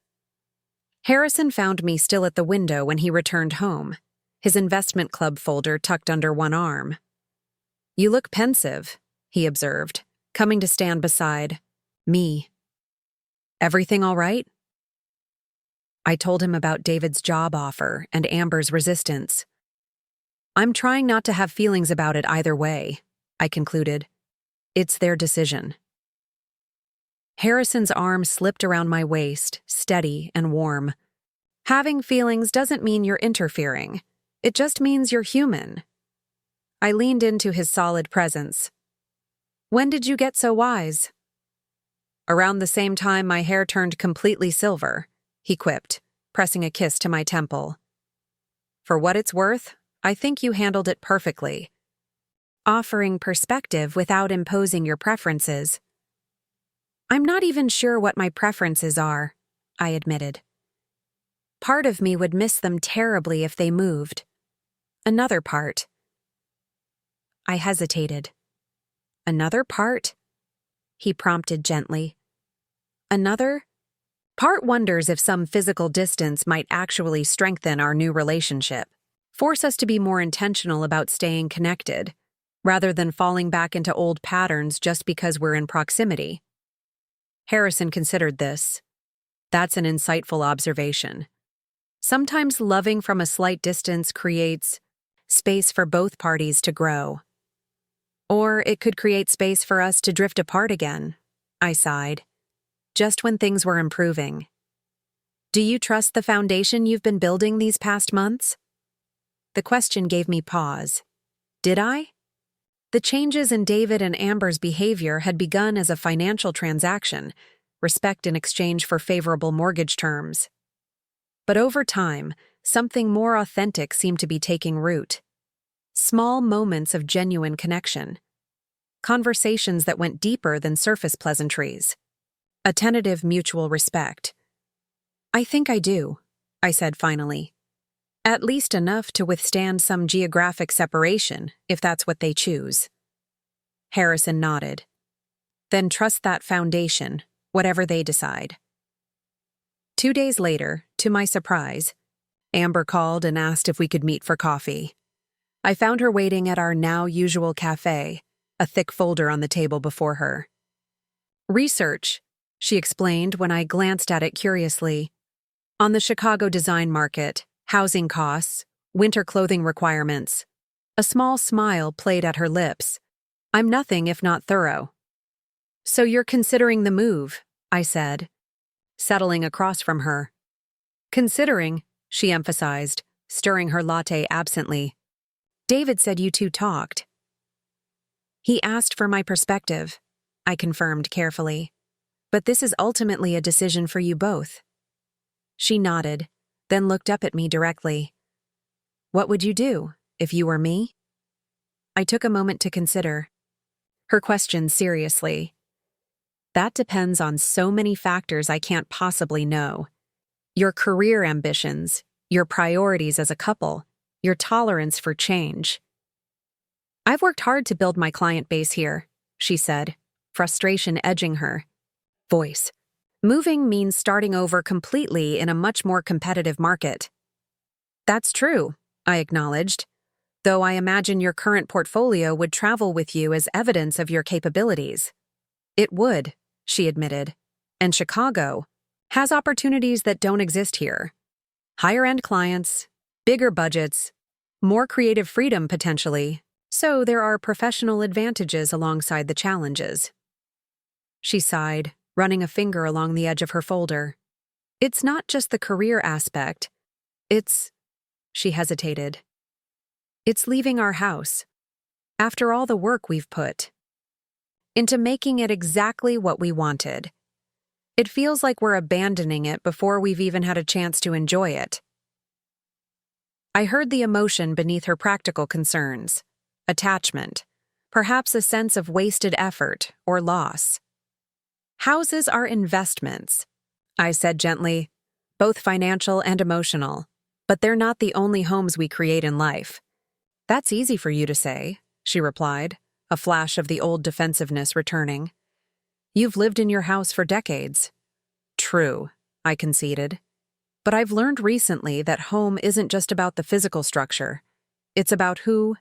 Harrison found me still at the window when he returned home, his investment club folder tucked under one arm. "You look pensive," he observed, coming to stand beside me. "Everything all right?" I told him about David's job offer and Amber's resistance. "I'm trying not to have feelings about it either way," I concluded. "It's their decision." Harrison's arm slipped around my waist, steady and warm. "Having feelings doesn't mean you're interfering. It just means you're human." I leaned into his solid presence. "When did you get so wise?" "Around the same time my hair turned completely silver," he quipped, pressing a kiss to my temple. "For what it's worth, I think you handled it perfectly." Offering perspective without imposing your preferences. "I'm not even sure what my preferences are," I admitted. "Part of me would miss them terribly if they moved. Another part." I hesitated. "Another part?" he prompted gently. "Another part wonders if some physical distance might actually strengthen our new relationship, force us to be more intentional about staying connected, rather than falling back into old patterns just because we're in proximity." Harrison considered this. "That's an insightful observation. Sometimes loving from a slight distance creates space for both parties to grow. Or it could create space for us to drift apart again," I sighed, just when things were improving. "Do you trust the foundation you've been building these past months?" The question gave me pause. Did I? The changes in David and Amber's behavior had begun as a financial transaction, respect in exchange for favorable mortgage terms. But over time, something more authentic seemed to be taking root. Small moments of genuine connection. Conversations that went deeper than surface pleasantries. A tentative mutual respect. "I think I do," I said finally. "At least enough to withstand some geographic separation, if that's what they choose." Harrison nodded. "Then trust that foundation, whatever they decide." 2 days later, to my surprise, Amber called and asked if we could meet for coffee. I found her waiting at our now usual cafe, a thick folder on the table before her. "Research," she explained when I glanced at it curiously. "On the Chicago design market, housing costs, winter clothing requirements." A small smile played at her lips. "I'm nothing if not thorough." "So you're considering the move," I said, settling across from her. "Considering," she emphasized, stirring her latte absently. "David said you two talked." "He asked for my perspective," I confirmed carefully. "But this is ultimately a decision for you both." She nodded, then looked up at me directly. "What would you do, if you were me?" I took a moment to consider. Her question seriously. "That depends on so many factors I can't possibly know. Your career ambitions, your priorities as a couple, your tolerance for change." "I've worked hard to build my client base here," she said, frustration edging her voice. "Moving means starting over completely in a much more competitive market." "That's true," I acknowledged, "though I imagine your current portfolio would travel with you as evidence of your capabilities." "It would," she admitted, "and Chicago has opportunities that don't exist here. Higher-end clients, bigger budgets, more creative freedom potentially, so there are professional advantages alongside the challenges." She sighed, running a finger along the edge of her folder. "It's not just the career aspect. It's..." She hesitated. "It's leaving our house." After all the work we've put into making it exactly what we wanted, it feels like we're abandoning it before we've even had a chance to enjoy it. I heard the emotion beneath her practical concerns: attachment, perhaps a sense of wasted effort or loss. Houses are investments, I said gently, both financial and emotional, but they're not the only homes we create in life. That's easy for you to say, she replied, a flash of the old defensiveness returning. You've lived in your house for decades. True, I conceded. But I've learned recently that home isn't just about the physical structure. It's about who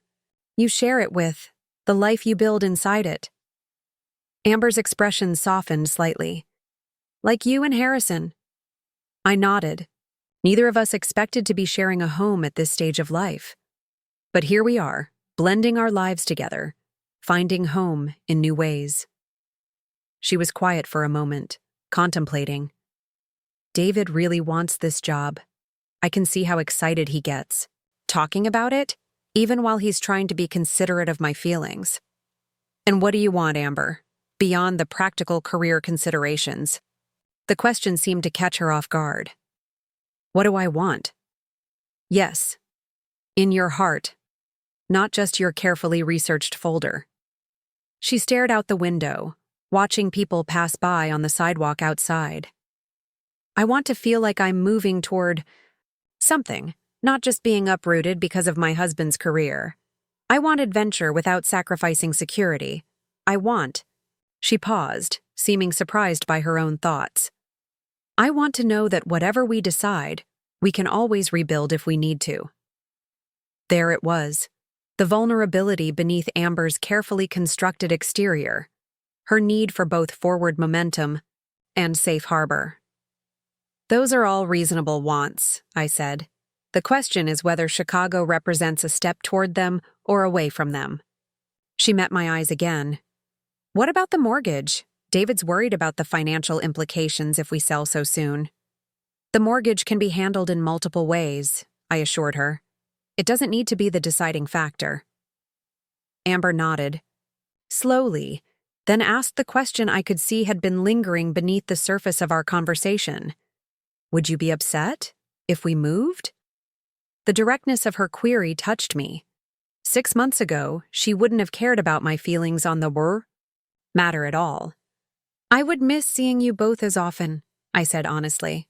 you share it with, the life you build inside it. Amber's expression softened slightly. Like you and Harrison. I nodded. Neither of us expected to be sharing a home at this stage of life. But here we are, blending our lives together, finding home in new ways. She was quiet for a moment, contemplating. David really wants this job. I can see how excited he gets, talking about it, even while he's trying to be considerate of my feelings. And what do you want, Amber? Beyond the practical career considerations. The question seemed to catch her off guard. What do I want? Yes. In your heart. Not just your carefully researched folder. She stared out the window, watching people pass by on the sidewalk outside. I want to feel like I'm moving toward something, not just being uprooted because of my husband's career. I want adventure without sacrificing security. I want. She paused, seeming surprised by her own thoughts. I want to know that whatever we decide, we can always rebuild if we need to. There it was, the vulnerability beneath Amber's carefully constructed exterior, her need for both forward momentum and safe harbor. Those are all reasonable wants, I said. The question is whether Chicago represents a step toward them or away from them. She met my eyes again. What about the mortgage? David's worried about the financial implications if we sell so soon. The mortgage can be handled in multiple ways, I assured her. It doesn't need to be the deciding factor. Amber nodded. Slowly, then asked the question I could see had been lingering beneath the surface of our conversation. Would you be upset if we moved? The directness of her query touched me. 6 months ago, she wouldn't have cared about my feelings on the matter at all. I would miss seeing you both as often, I said honestly.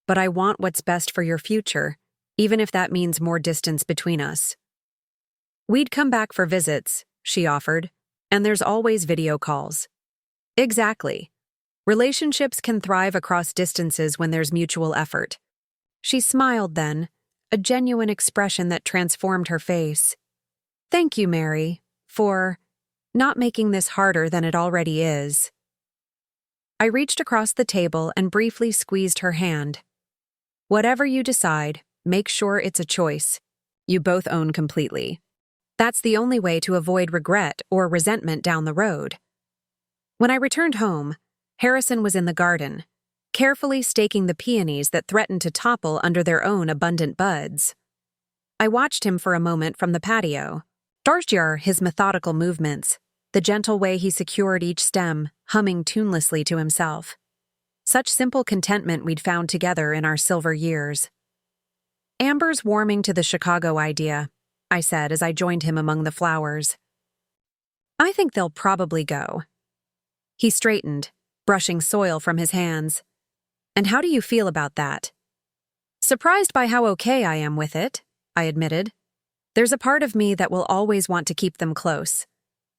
But I want what's best for your future, even if that means more distance between us. We'd come back for visits, she offered, and there's always video calls. Exactly. Relationships can thrive across distances when there's mutual effort. She smiled then, a genuine expression that transformed her face. Thank you, Mary, for not making this harder than it already is. I reached across the table and briefly squeezed her hand. Whatever you decide, make sure it's a choice you both own completely. That's the only way to avoid regret or resentment down the road. When I returned home, Harrison was in the garden, carefully staking the peonies that threatened to topple under their own abundant buds. I watched him for a moment from the patio. His methodical movements, the gentle way he secured each stem, humming tunelessly to himself. Such simple contentment we'd found together in our silver years. Amber's warming to the Chicago idea, I said as I joined him among the flowers. I think they'll probably go. He straightened, brushing soil from his hands. And how do you feel about that? Surprised by how okay I am with it, I admitted. There's a part of me that will always want to keep them close.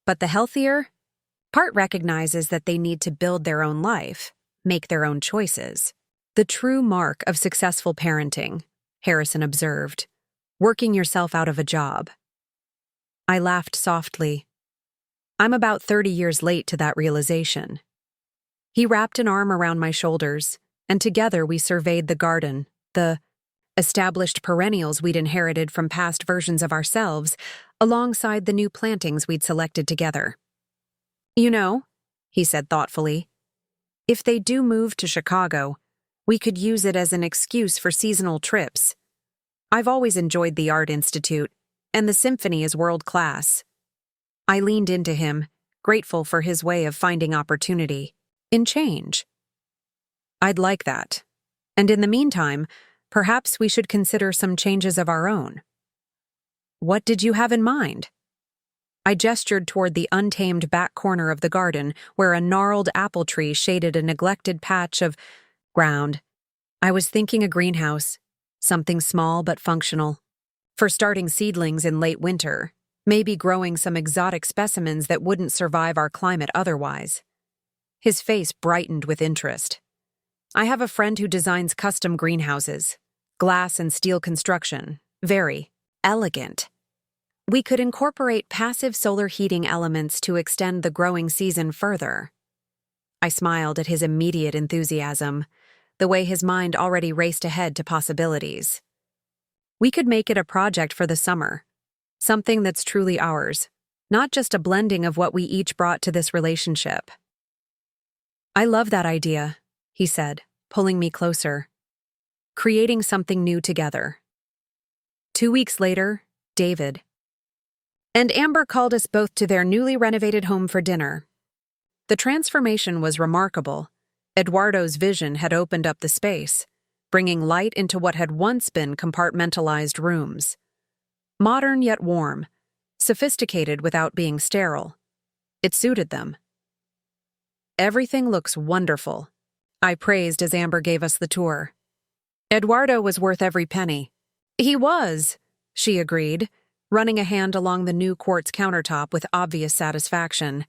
But the healthier part recognizes that they need to build their own life, make their own choices. The true mark of successful parenting, Harrison observed, working yourself out of a job. I laughed softly. I'm about 30 years late to that realization. He wrapped an arm around my shoulders, and together we surveyed the garden, the established perennials we'd inherited from past versions of ourselves, alongside the new plantings we'd selected together. You know, he said thoughtfully, if they do move to Chicago, we could use it as an excuse for seasonal trips. I've always enjoyed the Art Institute, and the symphony is world-class. I leaned into him, grateful for his way of finding opportunity in change. I'd like that. And in the meantime, perhaps we should consider some changes of our own. What did you have in mind? I gestured toward the untamed back corner of the garden where a gnarled apple tree shaded a neglected patch of ground. I was thinking a greenhouse, something small but functional. For starting seedlings in late winter, maybe growing some exotic specimens that wouldn't survive our climate otherwise. His face brightened with interest. I have a friend who designs custom greenhouses, glass and steel construction, very elegant. We could incorporate passive solar heating elements to extend the growing season further. I smiled at his immediate enthusiasm, the way his mind already raced ahead to possibilities. We could make it a project for the summer, something that's truly ours, not just a blending of what we each brought to this relationship. I love that idea, he said, pulling me closer. Creating something new together. 2 weeks later, David and Amber called us both to their newly renovated home for dinner. The transformation was remarkable. Eduardo's vision had opened up the space, bringing light into what had once been compartmentalized rooms. Modern yet warm, sophisticated without being sterile. It suited them. Everything looks wonderful, I praised as Amber gave us the tour. Eduardo was worth every penny. He was, she agreed, running a hand along the new quartz countertop with obvious satisfaction.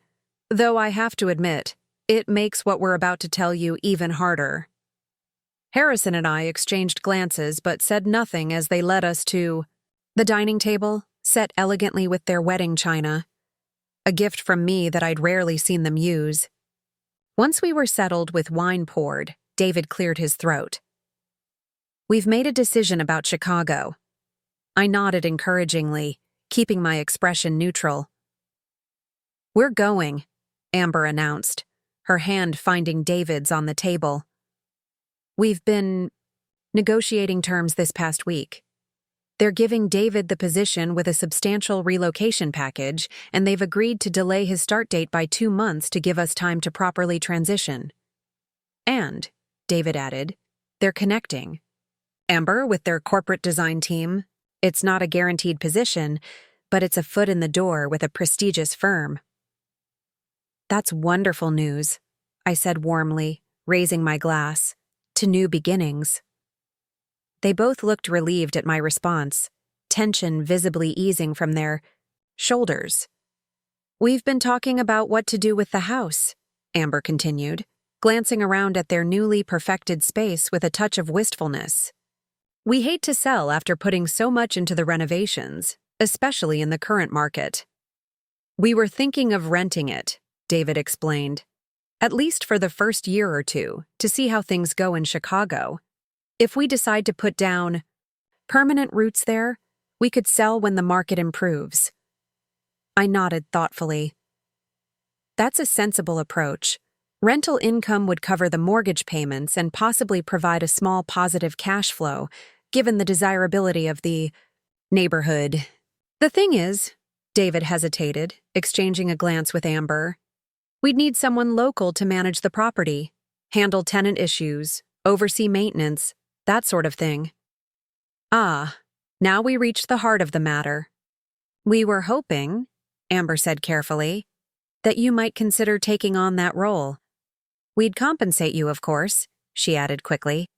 Though I have to admit, it makes what we're about to tell you even harder. Harrison and I exchanged glances but said nothing as they led us to the dining table, set elegantly with their wedding china, a gift from me that I'd rarely seen them use. Once we were settled with wine poured, David cleared his throat. We've made a decision about Chicago. I nodded encouragingly, keeping my expression neutral. We're going, Amber announced, her hand finding David's on the table. We've been negotiating terms this past week. They're giving David the position with a substantial relocation package, and they've agreed to delay his start date by 2 months to give us time to properly transition. And, David added, they're connecting. Amber, with their corporate design team, it's not a guaranteed position, but it's a foot in the door with a prestigious firm. That's wonderful news, I said warmly, raising my glass, to new beginnings. They both looked relieved at my response, tension visibly easing from their shoulders. We've been talking about what to do with the house, Amber continued, glancing around at their newly perfected space with a touch of wistfulness. We hate to sell after putting so much into the renovations, especially in the current market. We were thinking of renting it, David explained, at least for the first year or two, to see how things go in Chicago. If we decide to put down permanent roots there, we could sell when the market improves. I nodded thoughtfully. That's a sensible approach. Rental income would cover the mortgage payments and possibly provide a small positive cash flow, given the desirability of the neighborhood. The thing is, David hesitated, exchanging a glance with Amber, we'd need someone local to manage the property, handle tenant issues, oversee maintenance, that sort of thing. Ah, now we reached the heart of the matter. We were hoping, Amber said carefully, that you might consider taking on that role. We'd compensate you, of course, she added quickly.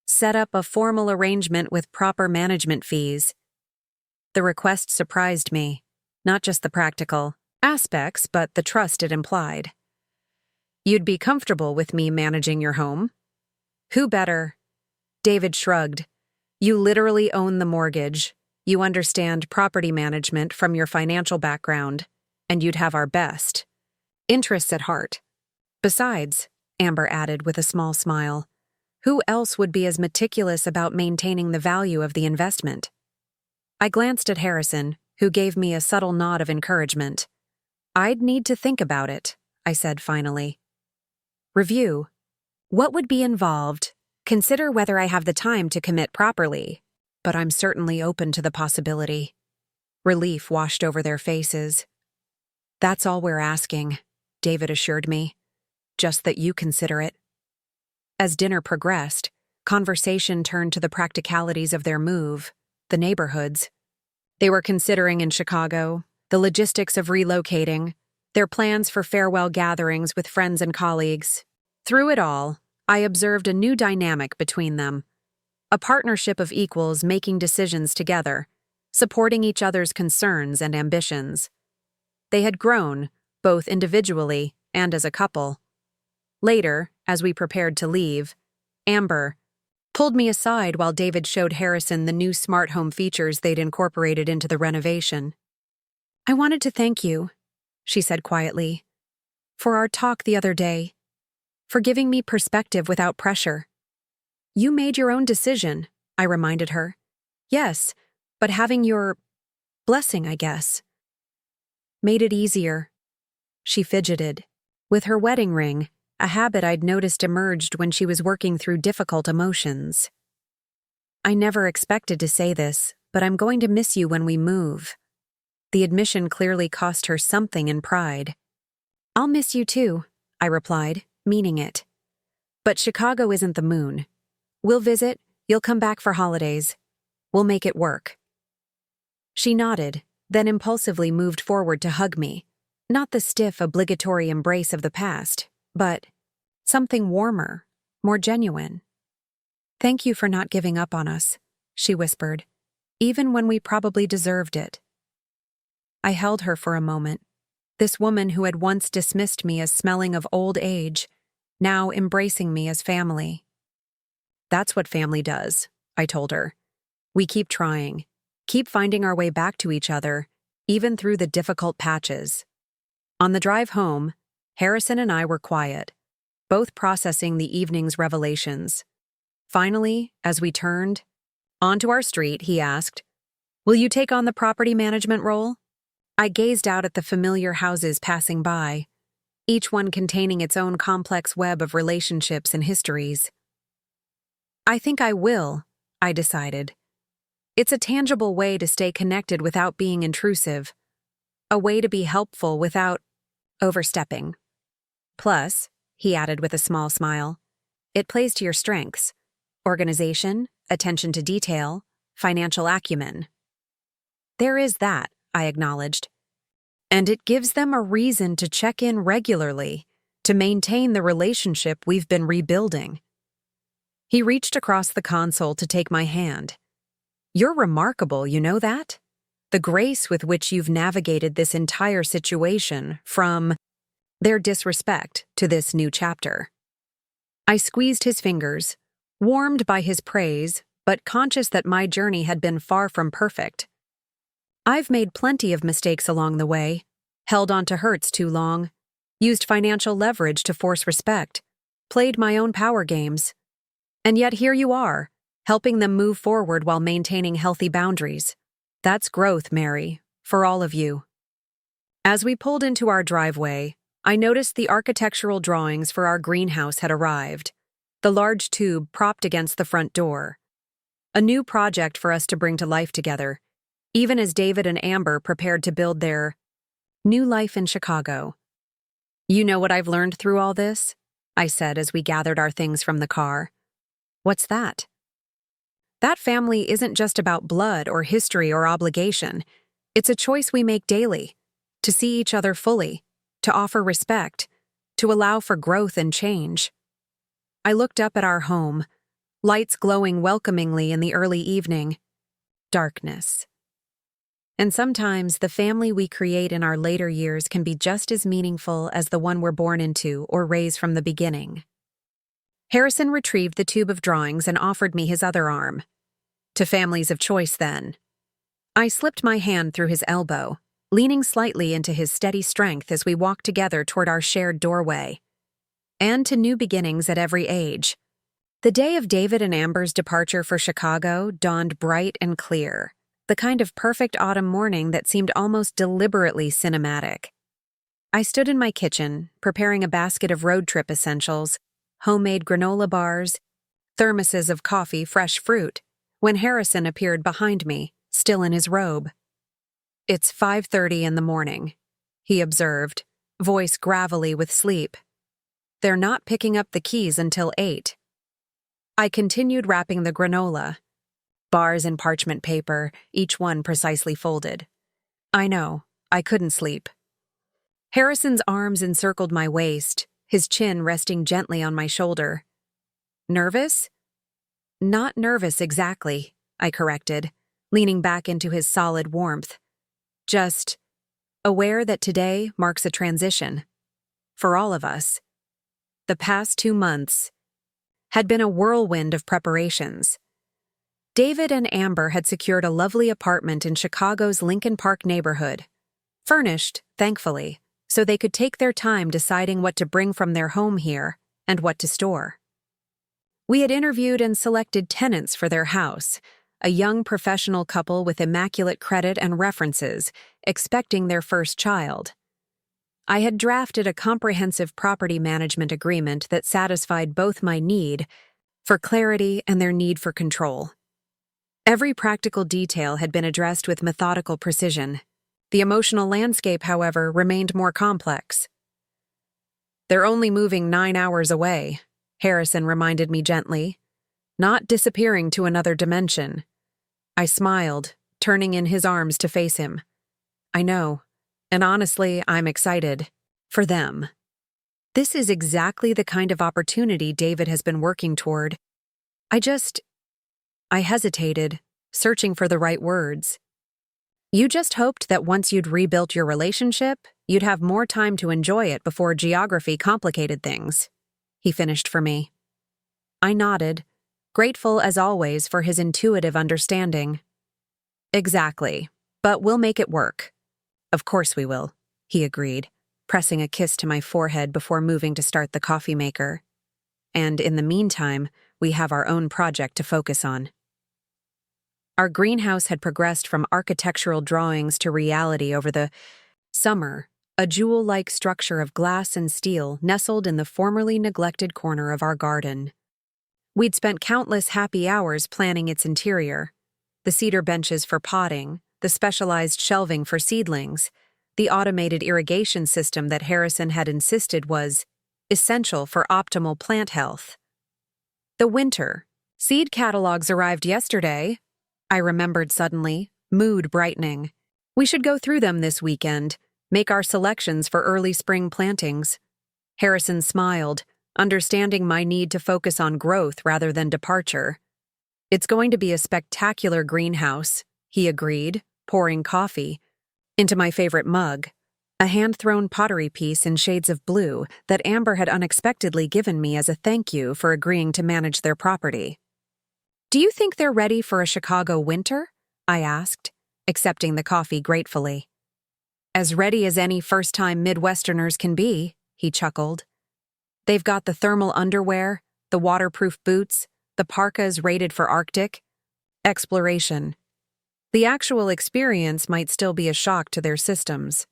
Set up a formal arrangement with proper management fees. The request surprised me, not just the practical aspects, but the trust it implied. You'd be comfortable with me managing your home? Who better? David shrugged. You literally own the mortgage. You understand property management from your financial background, and you'd have our best interests at heart. Besides, Amber added with a small smile, who else would be as meticulous about maintaining the value of the investment? I glanced at Harrison, who gave me a subtle nod of encouragement. I'd need to think about it, I said finally. Review. What would be involved? Consider whether I have the time to commit properly, but I'm certainly open to the possibility. Relief washed over their faces. That's all we're asking, David assured me. Just that you consider it. As dinner progressed, conversation turned to the practicalities of their move, the neighborhoods. They were considering in Chicago, the logistics of relocating, their plans for farewell gatherings with friends and colleagues. Through it all, I observed a new dynamic between them. A partnership of equals making decisions together, supporting each other's concerns and ambitions. They had grown, both individually and as a couple. Later, as we prepared to leave, Amber pulled me aside while David showed Harrison the new smart home features they'd incorporated into the renovation. "I wanted to thank you," she said quietly, "for our talk the other day, for giving me perspective without pressure." "You made your own decision," I reminded her. "Yes, but having your blessing, I guess, made it easier." She fidgeted. With her wedding ring, a habit I'd noticed emerged when she was working through difficult emotions. "I never expected to say this, but I'm going to miss you when we move." The admission clearly cost her something in pride. "I'll miss you too," I replied, meaning it. "But Chicago isn't the moon. We'll visit, you'll come back for holidays. We'll make it work." She nodded, then impulsively moved forward to hug me. Not the stiff, obligatory embrace of the past, but something warmer, more genuine. "Thank you for not giving up on us," she whispered, "even when we probably deserved it." I held her for a moment. This woman who had once dismissed me as smelling of old age, now embracing me as family. "That's what family does," I told her. "We keep trying, keep finding our way back to each other, even through the difficult patches." On the drive home, Harrison and I were quiet, both processing the evening's revelations. Finally, as we turned onto our street, he asked, "Will you take on the property management role?" I gazed out at the familiar houses passing by, each one containing its own complex web of relationships and histories. "I think I will," I decided. "It's a tangible way to stay connected without being intrusive, a way to be helpful without overstepping. Plus," he added with a small smile, "it plays to your strengths: organization, attention to detail, financial acumen." "There is that," I acknowledged. "And it gives them a reason to check in regularly, to maintain the relationship we've been rebuilding." He reached across the console to take my hand. "You're remarkable, you know that? The grace with which you've navigated this entire situation, from their disrespect to this new chapter." I squeezed his fingers, warmed by his praise, but conscious that my journey had been far from perfect. "I've made plenty of mistakes along the way, held on to hurts too long, used financial leverage to force respect, played my own power games. And yet here you are, helping them move forward while maintaining healthy boundaries. That's growth, Mary, for all of you." As we pulled into our driveway, I noticed the architectural drawings for our greenhouse had arrived, the large tube propped against the front door. A new project for us to bring to life together, even as David and Amber prepared to build their new life in Chicago. "You know what I've learned through all this?" I said as we gathered our things from the car. "What's that?" "That family isn't just about blood or history or obligation. It's a choice we make daily, to see each other fully, to offer respect, to allow for growth and change." I looked up at our home, lights glowing welcomingly in the early evening. Darkness. And sometimes the family we create in our later years can be just as meaningful as the one we're born into or raise from the beginning. Harrison retrieved the tube of drawings and offered me his other arm. "To families of choice, then." I slipped my hand through his elbow, leaning slightly into his steady strength as we walked together toward our shared doorway. "And to new beginnings at every age." The day of David and Amber's departure for Chicago dawned bright and clear, the kind of perfect autumn morning that seemed almost deliberately cinematic. I stood in my kitchen, preparing a basket of road trip essentials, homemade granola bars, thermoses of coffee, fresh fruit, when Harrison appeared behind me, still in his robe. "It's 5:30 in the morning," he observed, voice gravelly with sleep. "They're not picking up the keys until 8. I continued wrapping the granola. Bars in parchment paper, each one precisely folded. I know, I couldn't sleep. Harrison's arms encircled my waist, his chin resting gently on my shoulder. Nervous? Not nervous exactly, I corrected, leaning back into his solid warmth. Just aware that today marks a transition. For all of us. The past 2 months had been a whirlwind of preparations. David and Amber had secured a lovely apartment in Chicago's Lincoln Park neighborhood, furnished, thankfully, so they could take their time deciding what to bring from their home here and what to store. We had interviewed and selected tenants for their house, a young professional couple with immaculate credit and references, expecting their first child. I had drafted a comprehensive property management agreement that satisfied both my need for clarity and their need for control. Every practical detail had been addressed with methodical precision. The emotional landscape, however, remained more complex. "They're only moving 9 hours away," Harrison reminded me gently, "not disappearing to another dimension." I smiled, turning in his arms to face him. "I know, and honestly, I'm excited. For them. This is exactly the kind of opportunity David has been working toward. I hesitated, searching for the right words. You just hoped that once you'd rebuilt your relationship, you'd have more time to enjoy it before geography complicated things," he finished for me. I nodded, grateful as always for his intuitive understanding. "Exactly, but we'll make it work." "Of course we will," he agreed, pressing a kiss to my forehead before moving to start the coffee maker. "And in the meantime, we have our own project to focus on." Our greenhouse had progressed from architectural drawings to reality over the summer, a jewel-like structure of glass and steel nestled in the formerly neglected corner of our garden. We'd spent countless happy hours planning its interior, the cedar benches for potting, the specialized shelving for seedlings, the automated irrigation system that Harrison had insisted was essential for optimal plant health. The winter. Seed catalogs arrived yesterday, I remembered suddenly, mood brightening. We should go through them this weekend, make our selections for early spring plantings. Harrison smiled, understanding my need to focus on growth rather than departure. "It's going to be a spectacular greenhouse," he agreed, pouring coffee into my favorite mug, a hand-thrown pottery piece in shades of blue that Amber had unexpectedly given me as a thank you for agreeing to manage their property. "Do you think they're ready for a Chicago winter?" I asked, accepting the coffee gratefully. "As ready as any first-time Midwesterners can be," he chuckled. "They've got the thermal underwear, the waterproof boots, the parkas rated for Arctic exploration. The actual experience might still be a shock to their systems."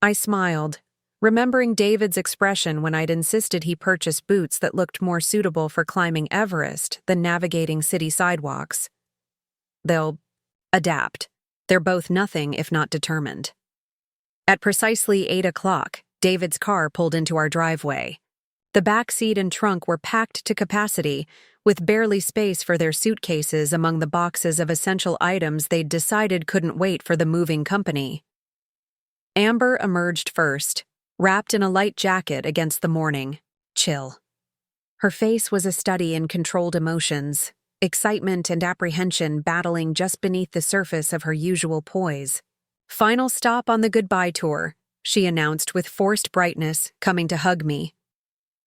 I smiled, remembering David's expression when I'd insisted he purchase boots that looked more suitable for climbing Everest than navigating city sidewalks. "They'll adapt. They're both nothing if not determined." At precisely 8 o'clock, David's car pulled into our driveway. The back seat and trunk were packed to capacity, with barely space for their suitcases among the boxes of essential items they'd decided couldn't wait for the moving company. Amber emerged first, wrapped in a light jacket against the morning chill. Her face was a study in controlled emotions, excitement and apprehension battling just beneath the surface of her usual poise. "Final stop on the goodbye tour," she announced with forced brightness, coming to hug me.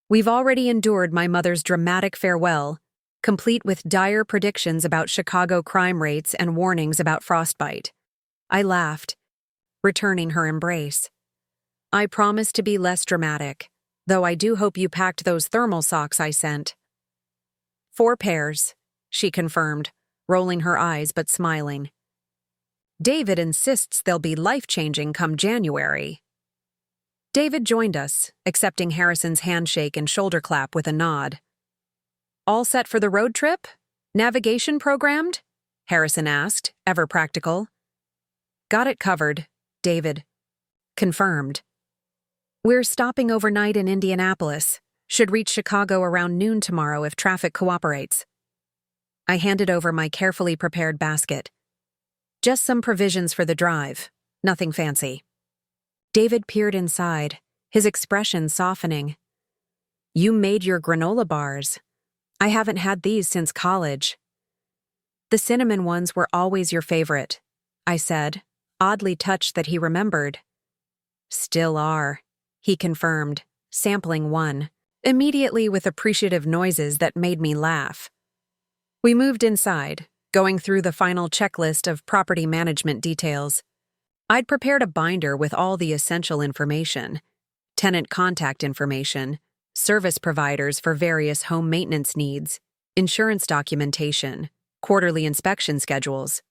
"We've already endured my mother's dramatic farewell, complete with dire predictions about Chicago crime rates and warnings about frostbite." I laughed, returning her embrace. "I promise to be less dramatic, though I do hope you packed those thermal socks I sent." 4 pairs, she confirmed, rolling her eyes but smiling. "David insists they'll be life-changing come January." David joined us, accepting Harrison's handshake and shoulder clap with a nod. "All set for the road trip? Navigation programmed?" Harrison asked, ever practical. "Got it covered," David Confirmed. We're stopping overnight in Indianapolis. Should reach Chicago around noon tomorrow if traffic cooperates. I handed over my carefully prepared basket. Just some provisions for the drive. Nothing fancy. David peered inside, his expression softening. You made your granola bars. I haven't had these since college. The cinnamon ones were always your favorite, I said, oddly touched that he remembered. Still are, he confirmed, sampling one, immediately with appreciative noises that made me laugh. We moved inside, going through the final checklist of property management details. I'd prepared a binder with all the essential information: tenant contact information, service providers for various home maintenance needs, insurance documentation, quarterly inspection schedules.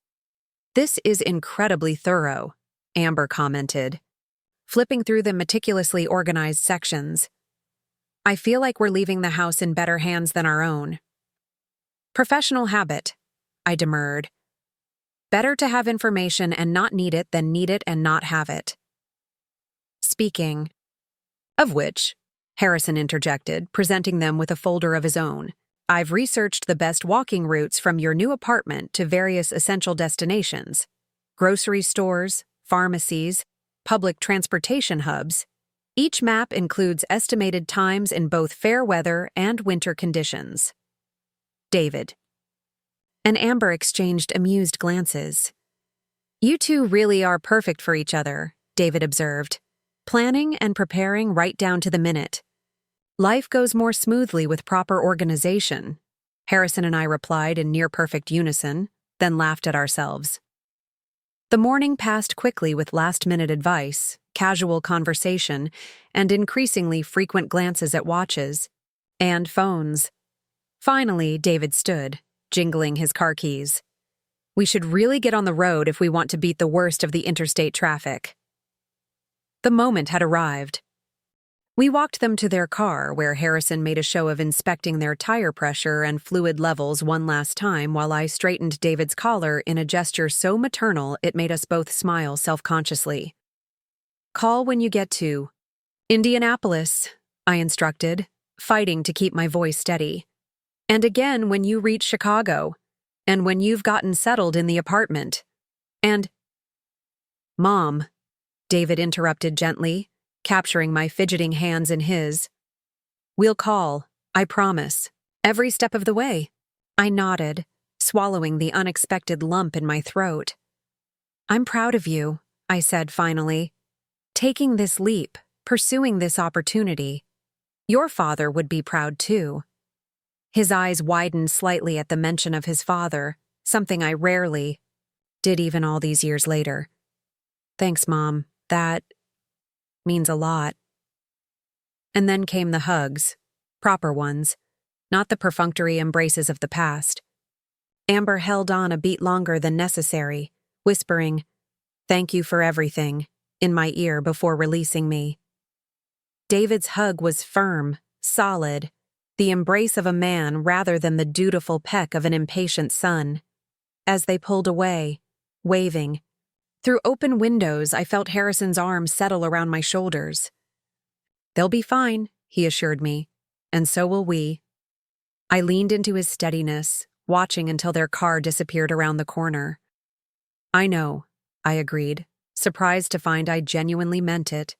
This is incredibly thorough, Amber commented, flipping through the meticulously organized sections. I feel like we're leaving the house in better hands than our own. Professional habit, I demurred. Better to have information and not need it than need it and not have it. Speaking of which, Harrison interjected, presenting them with a folder of his own. I've researched the best walking routes from your new apartment to various essential destinations: grocery stores, pharmacies, public transportation hubs. Each map includes estimated times in both fair weather and winter conditions. David and Amber exchanged amused glances. You two really are perfect for each other, David observed, planning and preparing right down to the minute. Life goes more smoothly with proper organization, Harrison and I replied in near-perfect unison, then laughed at ourselves. The morning passed quickly with last-minute advice, casual conversation, and increasingly frequent glances at watches and phones. Finally, David stood, jingling his car keys. We should really get on the road if we want to beat the worst of the interstate traffic. The moment had arrived. We walked them to their car, where Harrison made a show of inspecting their tire pressure and fluid levels one last time while I straightened David's collar in a gesture so maternal it made us both smile self-consciously. Call when you get to Indianapolis, I instructed, fighting to keep my voice steady. And again when you reach Chicago, and when you've gotten settled in the apartment. And Mom, David interrupted gently, capturing my fidgeting hands in his. We'll call, I promise, every step of the way. I nodded, swallowing the unexpected lump in my throat. I'm proud of you, I said finally. Taking this leap, pursuing this opportunity. Your father would be proud too. His eyes widened slightly at the mention of his father, something I rarely did even all these years later. Thanks, Mom. That means a lot. And then came the hugs, proper ones, not the perfunctory embraces of the past. Amber held on a beat longer than necessary, whispering, "Thank you for everything," in my ear before releasing me. David's hug was firm, solid, the embrace of a man rather than the dutiful peck of an impatient son. As they pulled away, waving, through open windows, I felt Harrison's arms settle around my shoulders. They'll be fine, he assured me, and so will we. I leaned into his steadiness, watching until their car disappeared around the corner. I know, I agreed, surprised to find I genuinely meant it.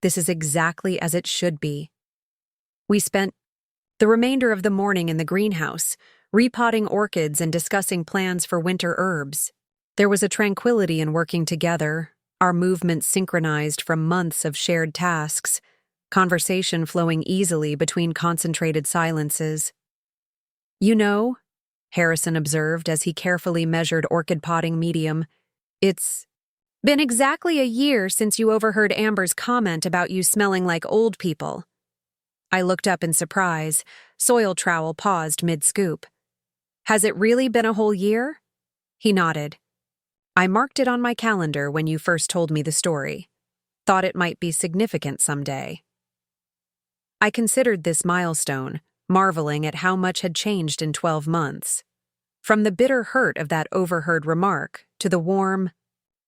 This is exactly as it should be. We spent the remainder of the morning in the greenhouse, repotting orchids and discussing plans for winter herbs. There was a tranquility in working together, our movements synchronized from months of shared tasks, conversation flowing easily between concentrated silences. You know, Harrison observed as he carefully measured orchid potting medium, it's been exactly a year since you overheard Amber's comment about you smelling like old people. I looked up in surprise, soil trowel paused mid-scoop. Has it really been a whole year? He nodded. I marked it on my calendar when you first told me the story. Thought it might be significant someday. I considered this milestone, marveling at how much had changed in 12 months. From the bitter hurt of that overheard remark to the warm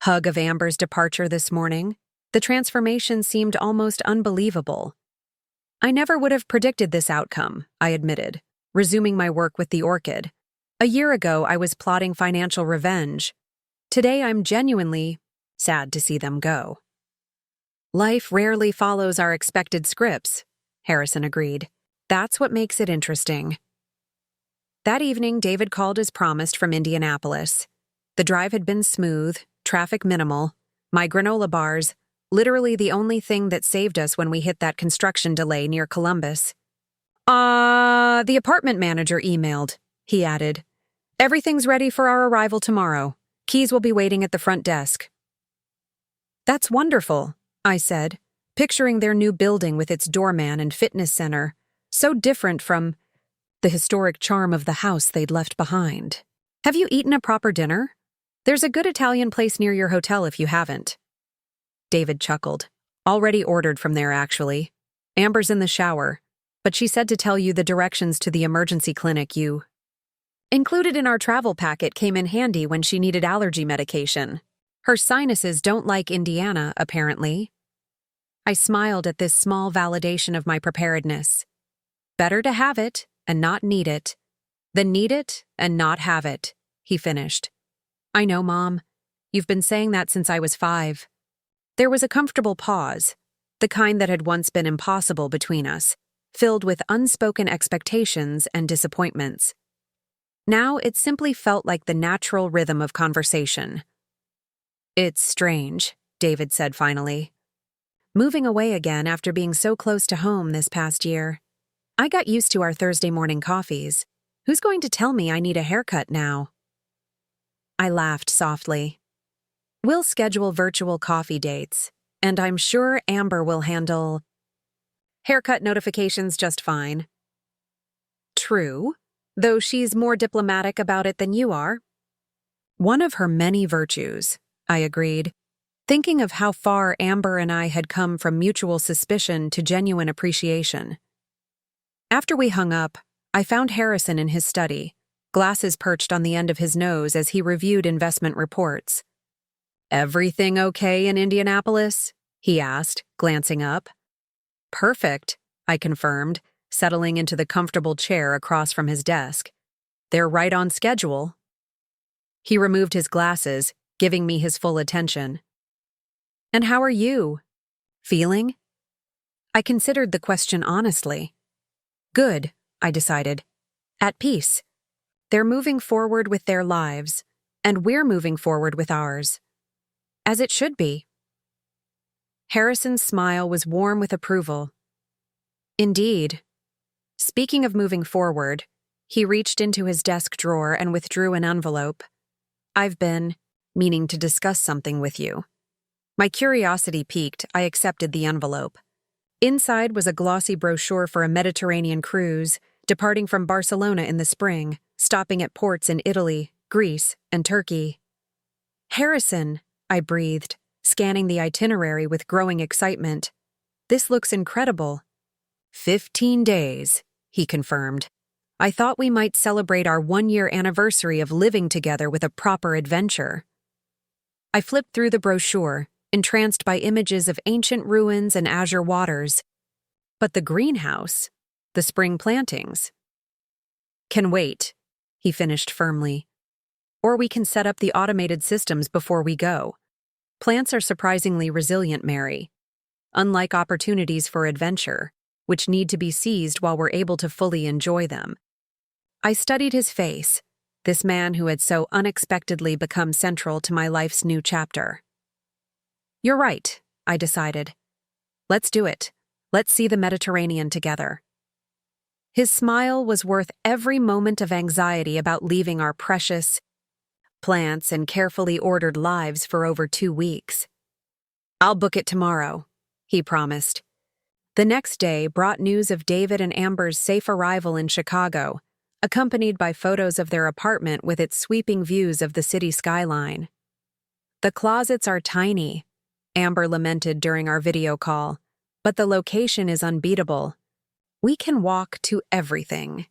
hug of Amber's departure this morning, The transformation seemed almost unbelievable. I never would have predicted this outcome, I admitted, resuming my work with the orchid. A year ago, I was plotting financial revenge. Today, I'm genuinely sad to see them go. Life rarely follows our expected scripts, Harrison agreed. That's what makes it interesting. That evening, David called as promised from Indianapolis. The drive had been smooth, traffic minimal, my granola bars, literally the only thing that saved us when we hit that construction delay near Columbus. The apartment manager emailed, he added. Everything's ready for our arrival tomorrow. Keys will be waiting at the front desk. That's wonderful, I said, picturing their new building with its doorman and fitness center, so different from the historic charm of the house they'd left behind. Have you eaten a proper dinner? There's a good Italian place near your hotel if you haven't. David chuckled. Already ordered from there, actually. Amber's in the shower, but she said to tell you the directions to the emergency clinic you included in our travel packet came in handy when she needed allergy medication. Her sinuses don't like Indiana, apparently. I smiled at this small validation of my preparedness. Better to have it and not need it than need it and not have it, he finished. I know, Mom. You've been saying that since I was 5. There was a comfortable pause, the kind that had once been impossible between us, filled with unspoken expectations and disappointments. Now it simply felt like the natural rhythm of conversation. It's strange, David said finally. Moving away again after being so close to home this past year. I got used to our Thursday morning coffees. Who's going to tell me I need a haircut now? I laughed softly. We'll schedule virtual coffee dates, and I'm sure Amber will handle haircut notifications just fine. True, though she's more diplomatic about it than you are. One of her many virtues, I agreed, thinking of how far Amber and I had come from mutual suspicion to genuine appreciation. After we hung up, I found Harrison in his study, glasses perched on the end of his nose as he reviewed investment reports. Everything okay in Indianapolis? He asked, glancing up. Perfect, I confirmed, settling into the comfortable chair across from his desk. They're right on schedule. He removed his glasses, giving me his full attention. And how are you? Feeling? I considered the question honestly. Good, I decided. At peace. They're moving forward with their lives, and we're moving forward with ours. As it should be. Harrison's smile was warm with approval. Indeed. Speaking of moving forward, he reached into his desk drawer and withdrew an envelope. I've been meaning to discuss something with you. My curiosity piqued, I accepted the envelope. Inside was a glossy brochure for a Mediterranean cruise, departing from Barcelona in the spring, stopping at ports in Italy, Greece, and Turkey. Harrison, I breathed, scanning the itinerary with growing excitement. This looks incredible. 15 days, he confirmed. I thought we might celebrate our 1-year anniversary of living together with a proper adventure. I flipped through the brochure, entranced by images of ancient ruins and azure waters. But the greenhouse, the spring plantings, can wait, he finished firmly. Or we can set up the automated systems before we go. Plants are surprisingly resilient, Mary. Unlike opportunities for adventure, which need to be seized while we're able to fully enjoy them. I studied his face, this man who had so unexpectedly become central to my life's new chapter. You're right, I decided. Let's do it. Let's see the Mediterranean together. His smile was worth every moment of anxiety about leaving our precious plants and carefully ordered lives for over 2 weeks. I'll book it tomorrow, he promised. The next day brought news of David and Amber's safe arrival in Chicago, accompanied by photos of their apartment with its sweeping views of the city skyline. The closets are tiny, Amber lamented during our video call, but the location is unbeatable. We can walk to everything.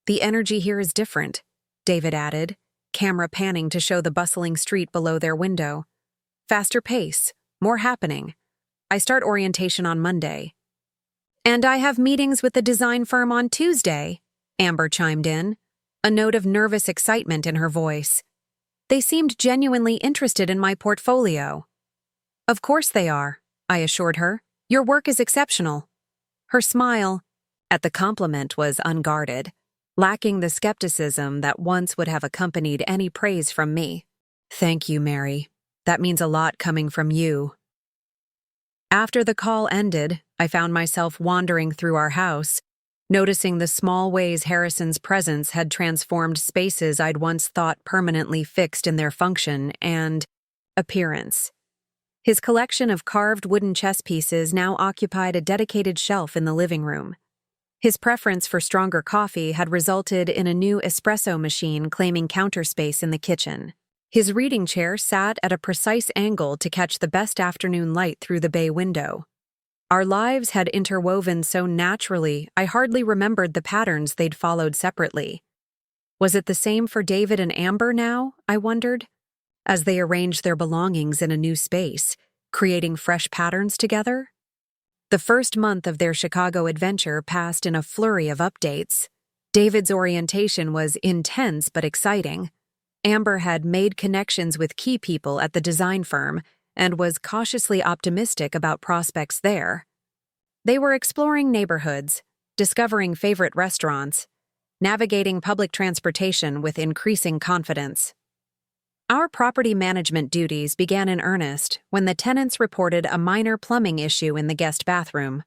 The energy here is different, David added, camera panning to show the bustling street below their window. Faster pace, more happening. I start orientation on Monday. And I have meetings with the design firm on Tuesday, Amber chimed in, a note of nervous excitement in her voice. They seemed genuinely interested in my portfolio. Of course they are, I assured her. Your work is exceptional. Her smile at the compliment was unguarded, lacking the skepticism that once would have accompanied any praise from me. Thank you, Mary. That means a lot coming from you. After the call ended, I found myself wandering through our house, noticing the small ways Harrison's presence had transformed spaces I'd once thought permanently fixed in their function and appearance. His collection of carved wooden chess pieces now occupied a dedicated shelf in the living room. His preference for stronger coffee had resulted in a new espresso machine claiming counter space in the kitchen. His reading chair sat at a precise angle to catch the best afternoon light through the bay window. Our lives had interwoven so naturally, I hardly remembered the patterns they'd followed separately. Was it the same for David and Amber now, I wondered, as they arranged their belongings in a new space, creating fresh patterns together? The first month of their Chicago adventure passed in a flurry of updates. David's orientation was intense but exciting. Amber had made connections with key people at the design firm and was cautiously optimistic about prospects there. They were exploring neighborhoods, discovering favorite restaurants, navigating public transportation with increasing confidence. Our property management duties began in earnest when the tenants reported a minor plumbing issue in the guest bathroom.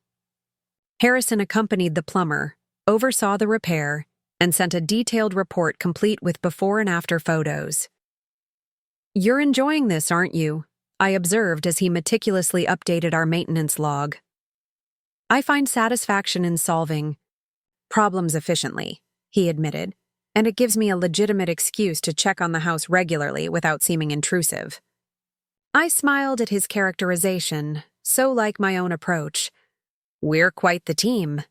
Harrison accompanied the plumber, oversaw the repair, and sent a detailed report complete with before and after photos. "You're enjoying this, aren't you?" I observed as he meticulously updated our maintenance log. "I find satisfaction in solving problems efficiently," he admitted, "and it gives me a legitimate excuse to check on the house regularly without seeming intrusive." I smiled at his characterization, so like my own approach. "We're quite the team."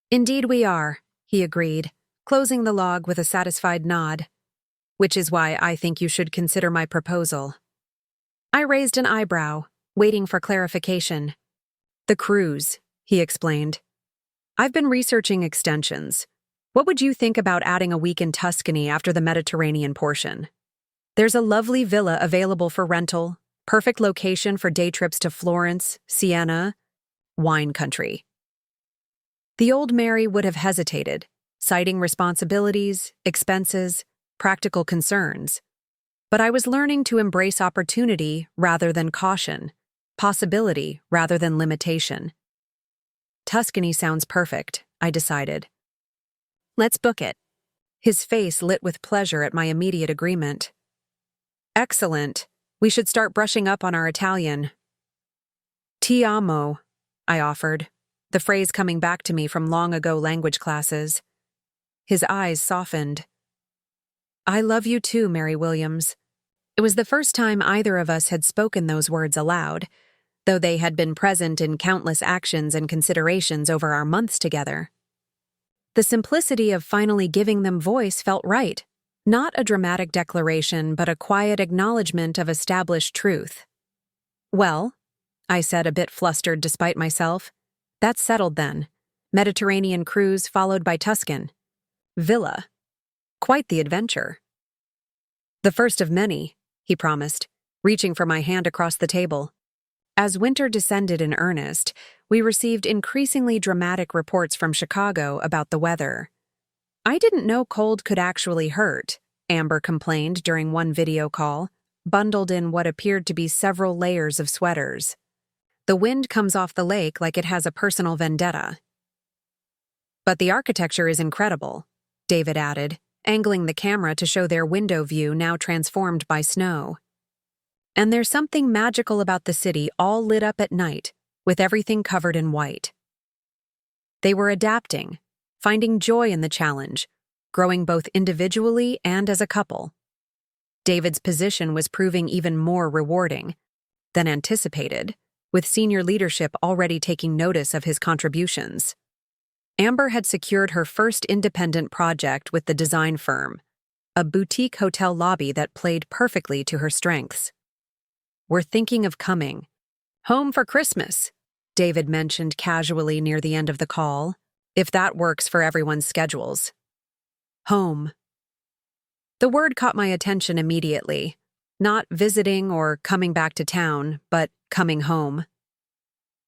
"Indeed we are," he agreed, closing the log with a satisfied nod. "Which is why I think you should consider my proposal." I raised an eyebrow, waiting for clarification. "The cruise," he explained. "I've been researching extensions. What would you think about adding a week in Tuscany after the Mediterranean portion? There's a lovely villa available for rental, perfect location for day trips to Florence, Siena, wine country." The old Mary would have hesitated, citing responsibilities, expenses, practical concerns. But I was learning to embrace opportunity rather than caution, possibility rather than limitation. Tuscany sounds perfect, I decided. "Let's book it." His face lit with pleasure at my immediate agreement. "Excellent. We should start brushing up on our Italian." "Ti amo," I offered, the phrase coming back to me from long ago language classes. His eyes softened. "I love you too, Mary Williams." It was the first time either of us had spoken those words aloud, though they had been present in countless actions and considerations over our months together. The simplicity of finally giving them voice felt right, not a dramatic declaration, but a quiet acknowledgement of established truth. "Well," I said, a bit flustered despite myself, "that's settled then. Mediterranean cruise followed by Tuscan. Villa. Quite the adventure." "The first of many," he promised, reaching for my hand across the table. As winter descended in earnest, we received increasingly dramatic reports from Chicago about the weather. "I didn't know cold could actually hurt," Amber complained during one video call, bundled in what appeared to be several layers of sweaters. "The wind comes off the lake like it has a personal vendetta." "But the architecture is incredible," David added, angling the camera to show their window view now transformed by snow. "And there's something magical about the city all lit up at night, with everything covered in white." They were adapting, finding joy in the challenge, growing both individually and as a couple. David's position was proving even more rewarding than anticipated, with senior leadership already taking notice of his contributions. Amber had secured her first independent project with the design firm, a boutique hotel lobby that played perfectly to her strengths. "We're thinking of coming," Home for Christmas, David mentioned casually near the end of the call, if that works for everyone's schedules. Home. The word caught my attention immediately. Not visiting or coming back to town, but coming home.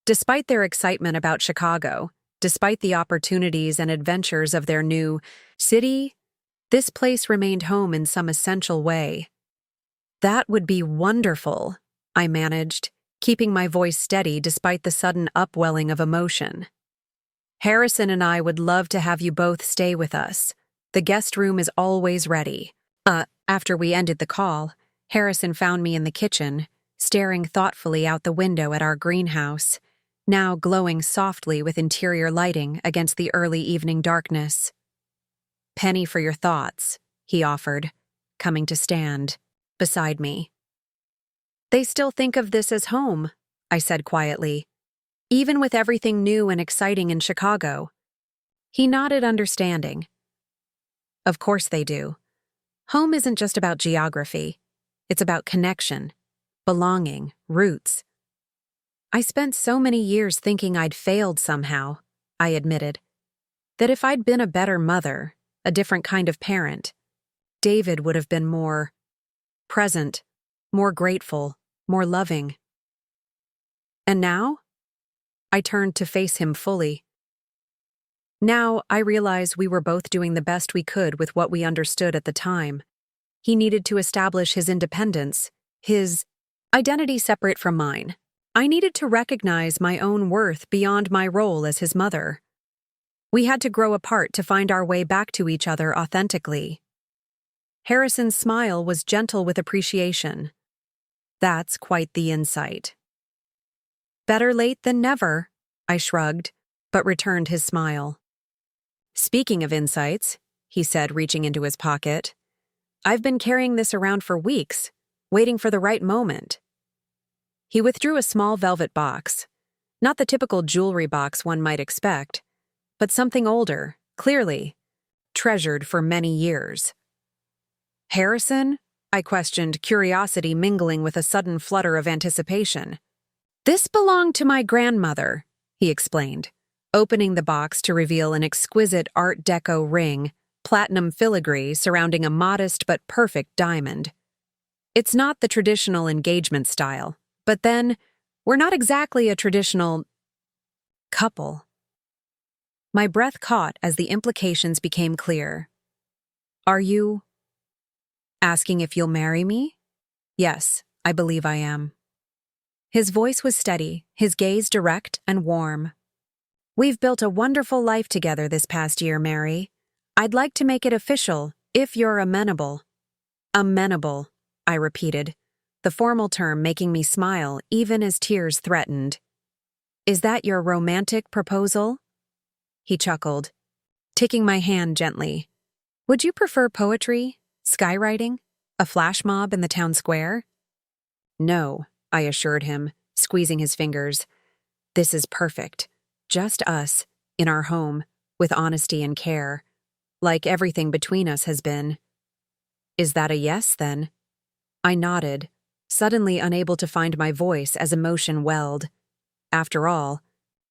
Despite their excitement about Chicago, despite the opportunities and adventures of their new city, this place remained home in some essential way. That would be wonderful, I managed, keeping my voice steady despite the sudden upwelling of emotion. Harrison and I would love to have you both stay with us. The guest room is always ready. After we ended the call, Harrison found me in the kitchen, staring thoughtfully out the window at our greenhouse, now glowing softly with interior lighting against the early evening darkness. "Penny for your thoughts," he offered, coming to stand beside me. "They still think of this as home," I said quietly, "even with everything new and exciting in Chicago." He nodded understanding. "Of course they do. Home isn't just about geography. It's about connection, belonging, roots." "I spent so many years thinking I'd failed somehow," I admitted. "That if I'd been a better mother, a different kind of parent, David would have been more present, more grateful, more loving." "And now?" I turned to face him fully. "Now I realize we were both doing the best we could with what we understood at the time. He needed to establish his independence, his identity separate from mine. I needed to recognize my own worth beyond my role as his mother. We had to grow apart to find our way back to each other authentically." Harrison's smile was gentle with appreciation. "That's quite the insight." "Better late than never," I shrugged, but returned his smile. "Speaking of insights," he said, reaching into his pocket, "I've been carrying this around for weeks, waiting for the right moment." He withdrew a small velvet box, not the typical jewelry box one might expect, but something older, clearly, treasured for many years. "Harrison?" I questioned, curiosity mingling with a sudden flutter of anticipation. "This belonged to my grandmother," he explained, opening the box to reveal an exquisite Art Deco ring, platinum filigree surrounding a modest but perfect diamond. It's not the traditional engagement style, but then, we're not exactly a traditional couple. My breath caught as the implications became clear. "Are you asking if you'll marry me?" "Yes, I believe I am." His voice was steady, his gaze direct and warm. "We've built a wonderful life together this past year, Mary. I'd like to make it official, if you're amenable." "Amenable," I repeated, the formal term making me smile even as tears threatened. "Is that your romantic proposal?" He chuckled, taking my hand gently. "Would you prefer poetry, skywriting, a flash mob in the town square?" "No," I assured him, squeezing his fingers. "This is perfect. Just us, in our home, with honesty and care, like everything between us has been." "Is that a yes, then?" I nodded, suddenly unable to find my voice as emotion welled. After all,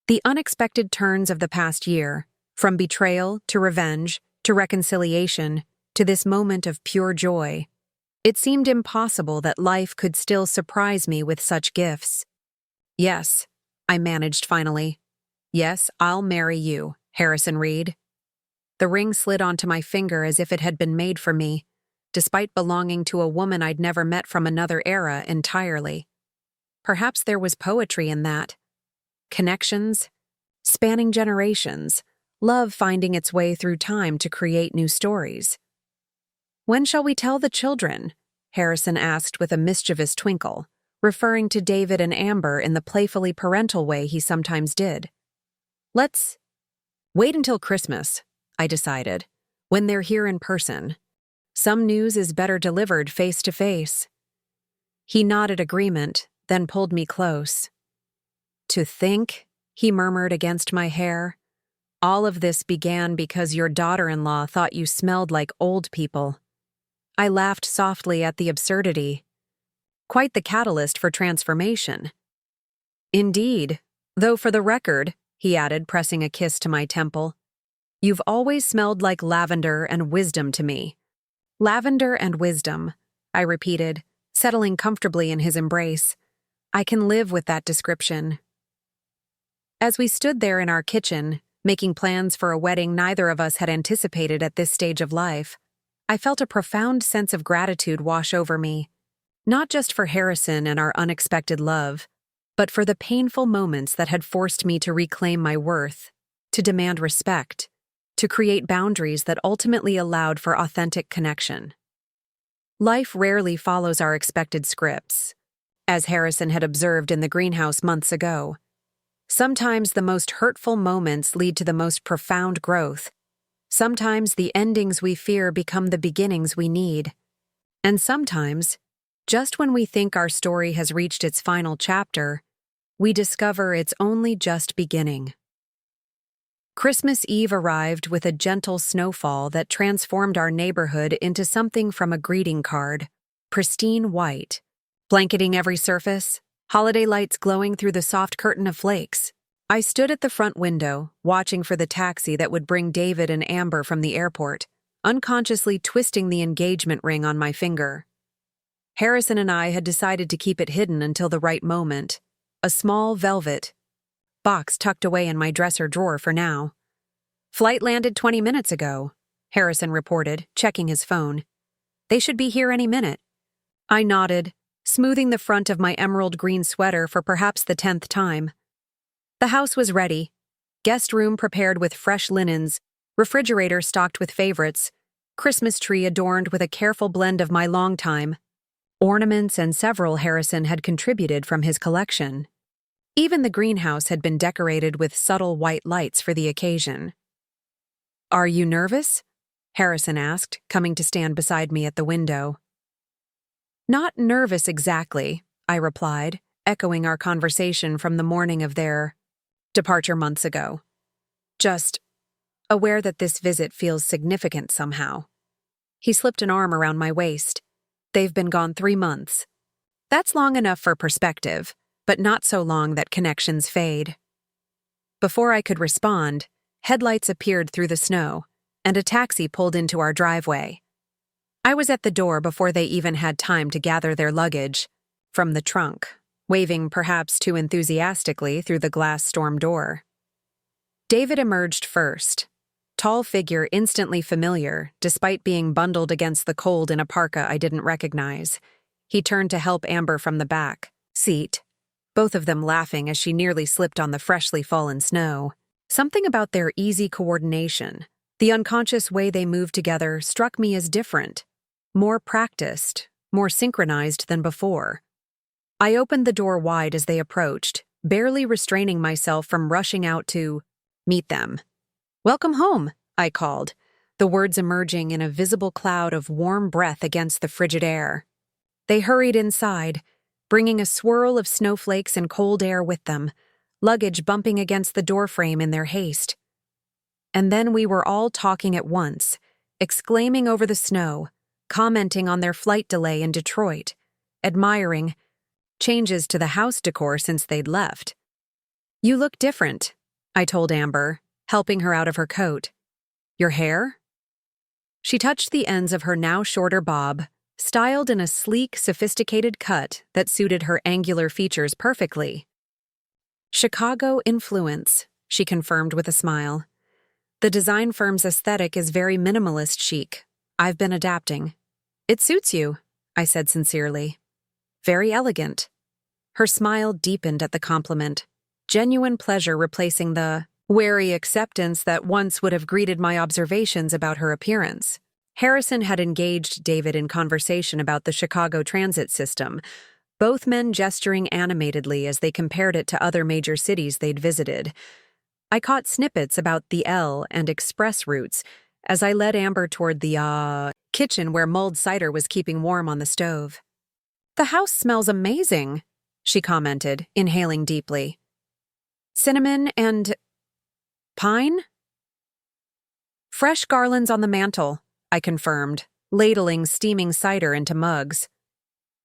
the unexpected turns of the past year, from betrayal to revenge to reconciliation to this moment of pure joy, it seemed impossible that life could still surprise me with such gifts. "Yes," I managed finally. "Yes, I'll marry you, Harrison Reed." The ring slid onto my finger as if it had been made for me, despite belonging to a woman I'd never met from another era entirely. Perhaps there was poetry in that. Connections, spanning generations, love finding its way through time to create new stories. "When shall we tell the children?" Harrison asked with a mischievous twinkle, referring to David and Amber in the playfully parental way he sometimes did. "Let's wait until Christmas," I decided, "when they're here in person. Some news is better delivered face to face." He nodded agreement, then pulled me close. "To think," he murmured against my hair, "all of this began because your daughter-in-law thought you smelled like old people." I laughed softly at the absurdity. Quite the catalyst for transformation. Indeed. Though for the record, he added, pressing a kiss to my temple, you've always smelled like lavender and wisdom to me. Lavender and wisdom, I repeated, settling comfortably in his embrace. I can live with that description. As we stood there in our kitchen, making plans for a wedding neither of us had anticipated at this stage of life, I felt a profound sense of gratitude wash over me, not just for Harrison and our unexpected love, but for the painful moments that had forced me to reclaim my worth, to demand respect, to create boundaries that ultimately allowed for authentic connection. Life rarely follows our expected scripts, as Harrison had observed in the greenhouse months ago. Sometimes the most hurtful moments lead to the most profound growth. Sometimes the endings we fear become the beginnings we need. And sometimes, just when we think our story has reached its final chapter, we discover it's only just beginning. Christmas Eve arrived with a gentle snowfall that transformed our neighborhood into something from a greeting card, pristine white, blanketing every surface, holiday lights glowing through the soft curtain of flakes. I stood at the front window, watching for the taxi that would bring David and Amber from the airport, unconsciously twisting the engagement ring on my finger. Harrison and I had decided to keep it hidden until the right moment, a small velvet box tucked away in my dresser drawer for now. Flight landed 20 minutes ago, Harrison reported, checking his phone. They should be here any minute. I nodded, smoothing the front of my emerald green sweater for perhaps the 10th time. The house was ready, guest room prepared with fresh linens, refrigerator stocked with favorites, Christmas tree adorned with a careful blend of my long time, ornaments and several Harrison had contributed from his collection. Even the greenhouse had been decorated with subtle white lights for the occasion. Are you nervous? Harrison asked, coming to stand beside me at the window. Not nervous exactly, I replied, echoing our conversation from the morning of their departure months ago. Just aware that this visit feels significant somehow. He slipped an arm around my waist. They've been gone 3 months. That's long enough for perspective, but not so long that connections fade. Before I could respond, headlights appeared through the snow, and a taxi pulled into our driveway. I was at the door before they even had time to gather their luggage from the trunk, waving perhaps too enthusiastically through the glass storm door. David emerged first, tall figure instantly familiar despite being bundled against the cold in a parka I didn't recognize. He turned to help Amber from the back seat, both of them laughing as she nearly slipped on the freshly fallen snow. Something about their easy coordination, the unconscious way they moved together, struck me as different, more practiced, more synchronized than before. I opened the door wide as they approached, barely restraining myself from rushing out to meet them. "Welcome home," I called, the words emerging in a visible cloud of warm breath against the frigid air. They hurried inside, bringing a swirl of snowflakes and cold air with them, luggage bumping against the doorframe in their haste. And then we were all talking at once, exclaiming over the snow, commenting on their flight delay in Detroit, admiring changes to the house decor since they'd left. "You look different," I told Amber, helping her out of her coat. "Your hair?" She touched the ends of her now shorter bob, styled in a sleek, sophisticated cut that suited her angular features perfectly. "Chicago influence," she confirmed with a smile. "The design firm's aesthetic is very minimalist chic. I've been adapting." "It suits you," I said sincerely. "Very elegant." Her smile deepened at the compliment, genuine pleasure replacing the wary acceptance that once would have greeted my observations about her appearance. Harrison had engaged David in conversation about the Chicago transit system, both men gesturing animatedly as they compared it to other major cities they'd visited. I caught snippets about the L and express routes as I led Amber toward the kitchen where mulled cider was keeping warm on the stove. "The house smells amazing," she commented, inhaling deeply. "Cinnamon and pine?" "Fresh garlands on the mantel," I confirmed, ladling steaming cider into mugs.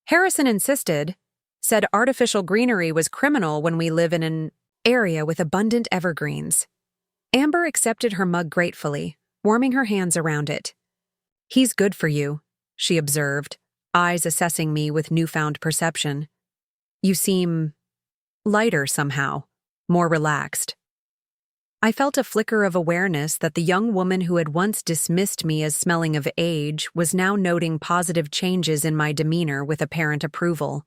Harrison insisted, said artificial greenery was criminal when we live in an area with abundant evergreens. Amber accepted her mug gratefully, warming her hands around it. "He's good for you," she observed, eyes assessing me with newfound perception. "You seem lighter somehow, more relaxed." I felt a flicker of awareness that the young woman who had once dismissed me as smelling of age was now noting positive changes in my demeanor with apparent approval.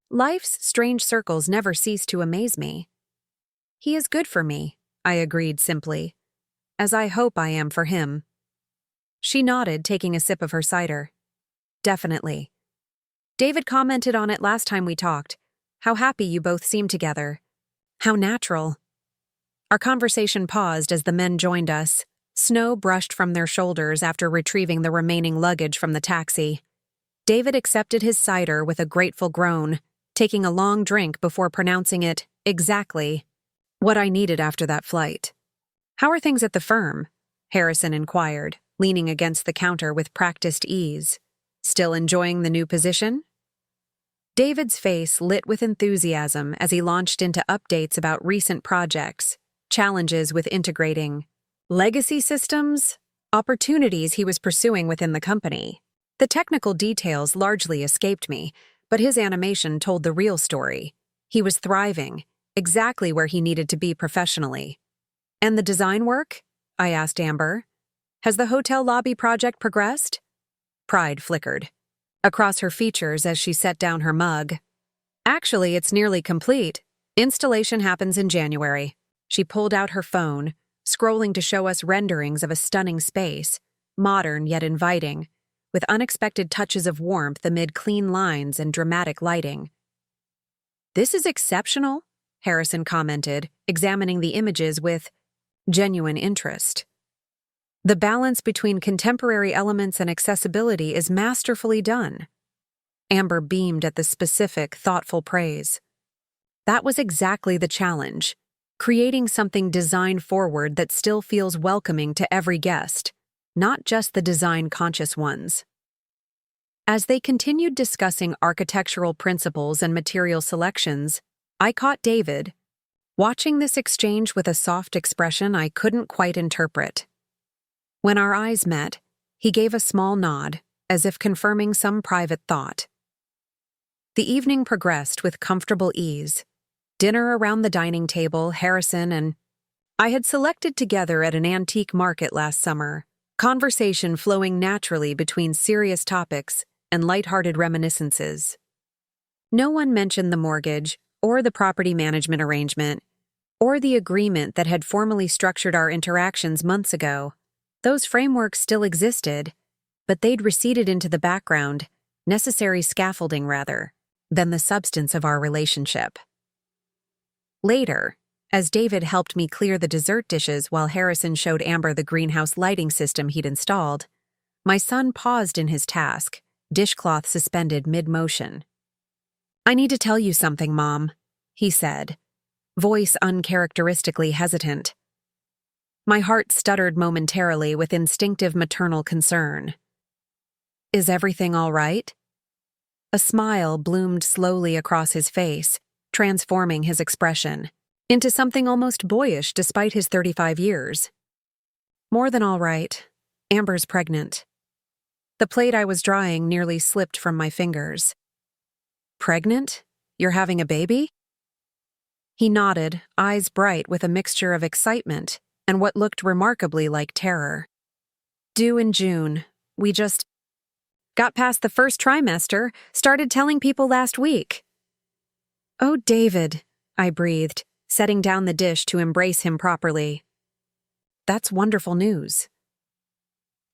Life's strange circles never cease to amaze me. "He is good for me," I agreed simply, "as I hope I am for him." She nodded, taking a sip of her cider. "Definitely. David commented on it last time we talked, how happy you both seemed together. How natural." Our conversation paused as the men joined us. Snow brushed from their shoulders after retrieving the remaining luggage from the taxi. David accepted his cider with a grateful groan, taking a long drink before pronouncing it exactly what I needed after that flight. "How are things at the firm?" Harrison inquired, leaning against the counter with practiced ease. "Still enjoying the new position?" David's face lit with enthusiasm as he launched into updates about recent projects, challenges with integrating legacy systems, opportunities he was pursuing within the company. The technical details largely escaped me, but his animation told the real story. He was thriving, exactly where he needed to be professionally. "And the design work?" I asked Amber. "Has the hotel lobby project progressed?" Pride flickered across her features as she set down her mug. "Actually, it's nearly complete. Installation happens in January." She pulled out her phone, scrolling to show us renderings of a stunning space, modern yet inviting, with unexpected touches of warmth amid clean lines and dramatic lighting. "This is exceptional," Harrison commented, examining the images with genuine interest. "The balance between contemporary elements and accessibility is masterfully done." Amber beamed at the specific, thoughtful praise. That was exactly the challenge, creating something design-forward that still feels welcoming to every guest, not just the design-conscious ones. As they continued discussing architectural principles and material selections, I caught David, watching this exchange with a soft expression I couldn't quite interpret. When our eyes met, he gave a small nod, as if confirming some private thought. The evening progressed with comfortable ease. Dinner around the dining table, Harrison and I had selected together at an antique market last summer, conversation flowing naturally between serious topics and lighthearted reminiscences. No one mentioned the mortgage, or the property management arrangement, or the agreement that had formally structured our interactions months ago. Those frameworks still existed, but they'd receded into the background, necessary scaffolding rather, than the substance of our relationship. Later, as David helped me clear the dessert dishes while Harrison showed Amber the greenhouse lighting system he'd installed, my son paused in his task, dishcloth suspended mid-motion. "I need to tell you something, Mom," he said, voice uncharacteristically hesitant. My heart stuttered momentarily with instinctive maternal concern. "Is everything all right?" A smile bloomed slowly across his face, transforming his expression into something almost boyish despite his 35 years. "More than all right. Amber's pregnant." The plate I was drying nearly slipped from my fingers. "Pregnant? You're having a baby?" He nodded, eyes bright with a mixture of excitement and what looked remarkably like terror. "Due in June. We just got past the first trimester, started telling people last week." "Oh, David," I breathed, setting down the dish to embrace him properly. "That's wonderful news."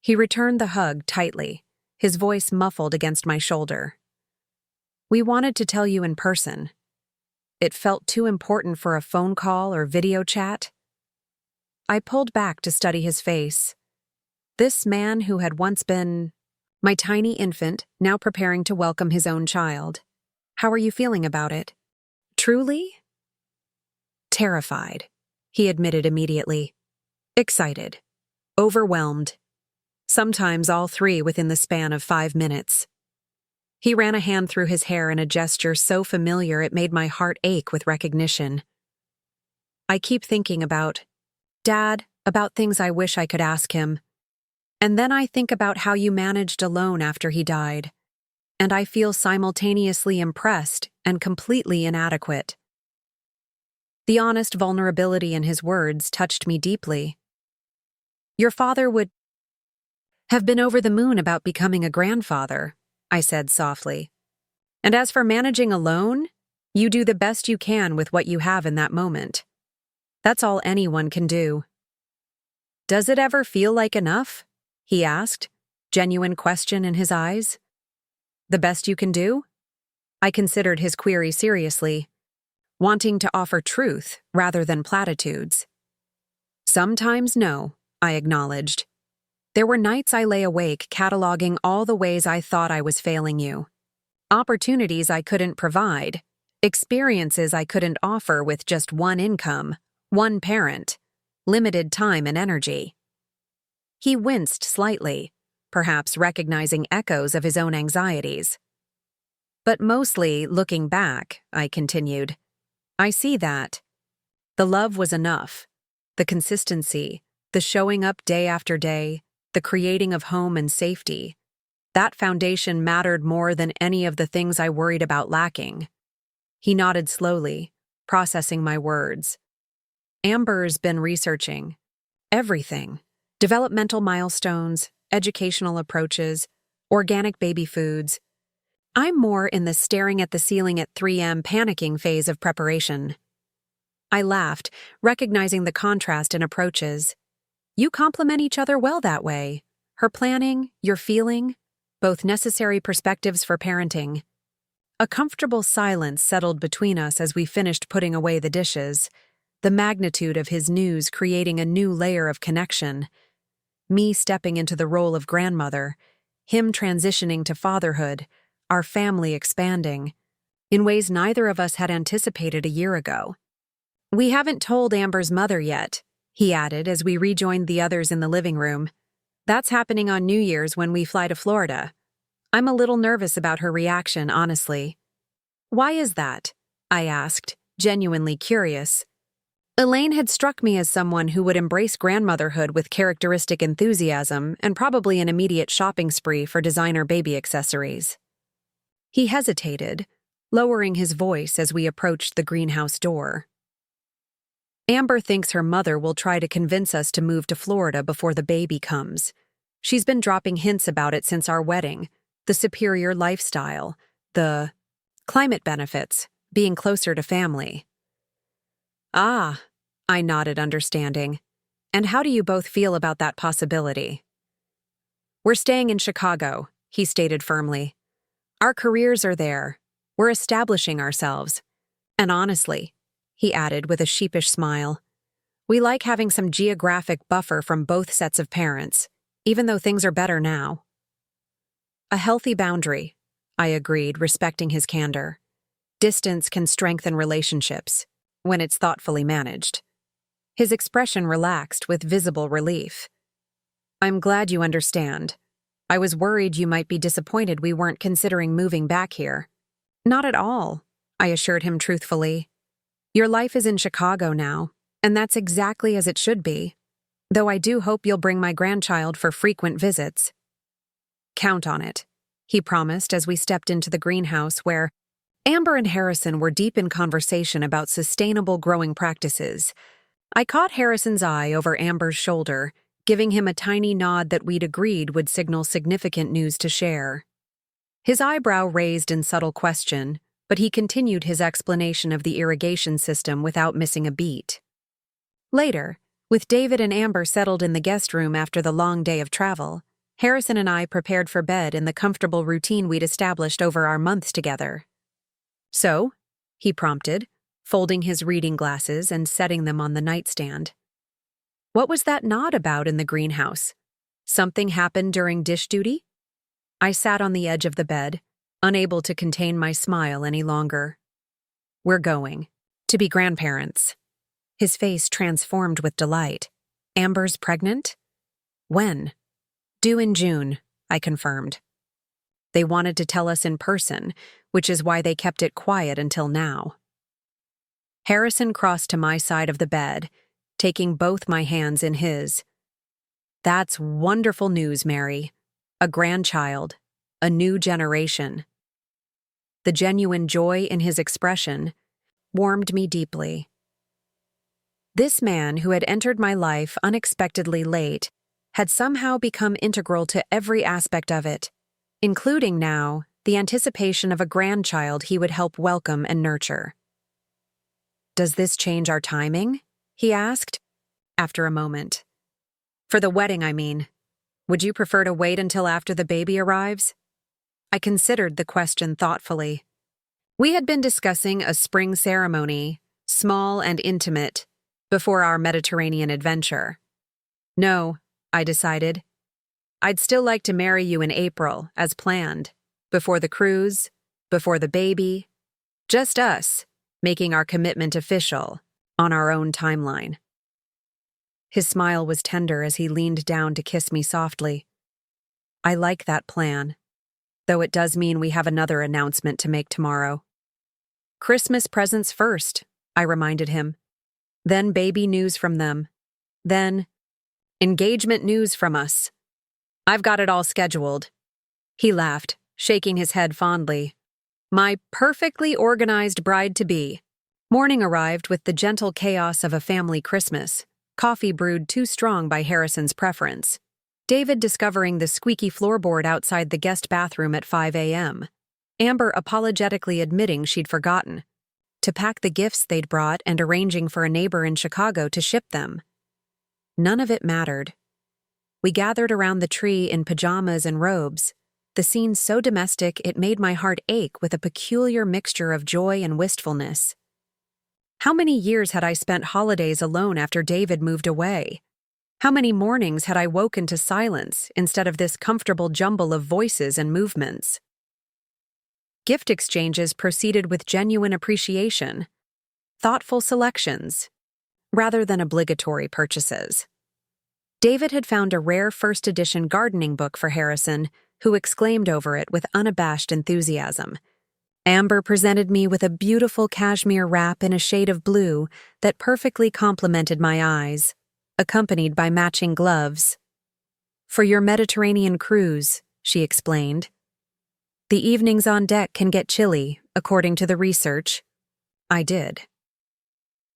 He returned the hug tightly, his voice muffled against my shoulder. "We wanted to tell you in person. It felt too important for a phone call or video chat." I pulled back to study his face. This man who had once been my tiny infant, now preparing to welcome his own child. "How are you feeling about it?" "Truly?" "Terrified," he admitted immediately. "Excited. Overwhelmed. Sometimes all three within the span of 5 minutes." He ran a hand through his hair in a gesture so familiar it made my heart ache with recognition. I keep thinking about Dad, about things I wish I could ask him. And then I think about how you managed alone after he died. And I feel simultaneously impressed and completely inadequate. The honest vulnerability in his words touched me deeply. Your father would have been over the moon about becoming a grandfather, I said softly. And as for managing alone, you do the best you can with what you have in that moment. That's all anyone can do. Does it ever feel like enough? He asked, genuine question in his eyes. The best you can do? I considered his query seriously, wanting to offer truth rather than platitudes. Sometimes no, I acknowledged. There were nights I lay awake cataloging all the ways I thought I was failing you. Opportunities I couldn't provide, experiences I couldn't offer with just one income, one parent, limited time and energy. He winced slightly, perhaps recognizing echoes of his own anxieties. But mostly, looking back, I continued, I see that. The love was enough. The consistency, the showing up day after day, the creating of home and safety. That foundation mattered more than any of the things I worried about lacking. He nodded slowly, processing my words. Amber's been researching everything. Developmental milestones, educational approaches, organic baby foods. I'm more in the staring at the ceiling at 3 a.m. panicking phase of preparation. I laughed, recognizing the contrast in approaches. You complement each other well that way. Her planning, your feeling, both necessary perspectives for parenting. A comfortable silence settled between us as we finished putting away the dishes, the magnitude of his news creating a new layer of connection. Me stepping into the role of grandmother, him transitioning to fatherhood, our family expanding, in ways neither of us had anticipated a year ago. We haven't told Amber's mother yet, he added as we rejoined the others in the living room. That's happening on New Year's when we fly to Florida. I'm a little nervous about her reaction, honestly. Why is that? I asked, genuinely curious. Elaine had struck me as someone who would embrace grandmotherhood with characteristic enthusiasm and probably an immediate shopping spree for designer baby accessories. He hesitated, lowering his voice as we approached the greenhouse door. Amber thinks her mother will try to convince us to move to Florida before the baby comes. She's been dropping hints about it since our wedding, the superior lifestyle, the climate benefits, being closer to family. Ah, I nodded, understanding. And how do you both feel about that possibility? We're staying in Chicago, he stated firmly. Our careers are there. We're establishing ourselves. And honestly, he added with a sheepish smile, we like having some geographic buffer from both sets of parents, even though things are better now. A healthy boundary, I agreed, respecting his candor. Distance can strengthen relationships, when it's thoughtfully managed. His expression relaxed with visible relief. I'm glad you understand. I was worried you might be disappointed we weren't considering moving back here. Not at all, I assured him truthfully. Your life is in Chicago now, and that's exactly as it should be. Though I do hope you'll bring my grandchild for frequent visits. Count on it, he promised as we stepped into the greenhouse where Amber and Harrison were deep in conversation about sustainable growing practices. I caught Harrison's eye over Amber's shoulder, giving him a tiny nod that we'd agreed would signal significant news to share. His eyebrow raised in subtle question, but he continued his explanation of the irrigation system without missing a beat. Later, with David and Amber settled in the guest room after the long day of travel, Harrison and I prepared for bed in the comfortable routine we'd established over our months together. So, he prompted, folding his reading glasses and setting them on the nightstand. What was that nod about in the greenhouse? Something happened during dish duty? I sat on the edge of the bed, unable to contain my smile any longer. We're going to be grandparents. His face transformed with delight. Amber's pregnant? When? Due in June, I confirmed. They wanted to tell us in person, which is why they kept it quiet until now. Harrison crossed to my side of the bed, taking both my hands in his. That's wonderful news, Mary. A grandchild. A new generation. The genuine joy in his expression warmed me deeply. This man who had entered my life unexpectedly late had somehow become integral to every aspect of it, including now the anticipation of a grandchild he would help welcome and nurture. "Does this change our timing?" he asked, after a moment. "For the wedding, I mean. Would you prefer to wait until after the baby arrives?" I considered the question thoughtfully. We had been discussing a spring ceremony, small and intimate, before our Mediterranean adventure. "No," I decided. "I'd still like to marry you in April, as planned, before the cruise, before the baby, just us, making our commitment official, on our own timeline." His smile was tender as he leaned down to kiss me softly. "I like that plan, though it does mean we have another announcement to make tomorrow." "Christmas presents first," I reminded him. "Then baby news from them. Then engagement news from us. I've got it all scheduled." He laughed, shaking his head fondly. "My perfectly organized bride-to-be." Morning arrived with the gentle chaos of a family Christmas, coffee brewed too strong by Harrison's preference. David discovering the squeaky floorboard outside the guest bathroom at 5 a.m. Amber apologetically admitting she'd forgotten to pack the gifts they'd brought and arranging for a neighbor in Chicago to ship them. None of it mattered. We gathered around the tree in pajamas and robes, the scene so domestic it made my heart ache with a peculiar mixture of joy and wistfulness. How many years had I spent holidays alone after David moved away? How many mornings had I woken to silence instead of this comfortable jumble of voices and movements? Gift exchanges proceeded with genuine appreciation, thoughtful selections, rather than obligatory purchases. David had found a rare first edition gardening book for Harrison, who exclaimed over it with unabashed enthusiasm. Amber presented me with a beautiful cashmere wrap in a shade of blue that perfectly complemented my eyes, accompanied by matching gloves. "For your Mediterranean cruise," she explained. "The evenings on deck can get chilly, according to the research." I did.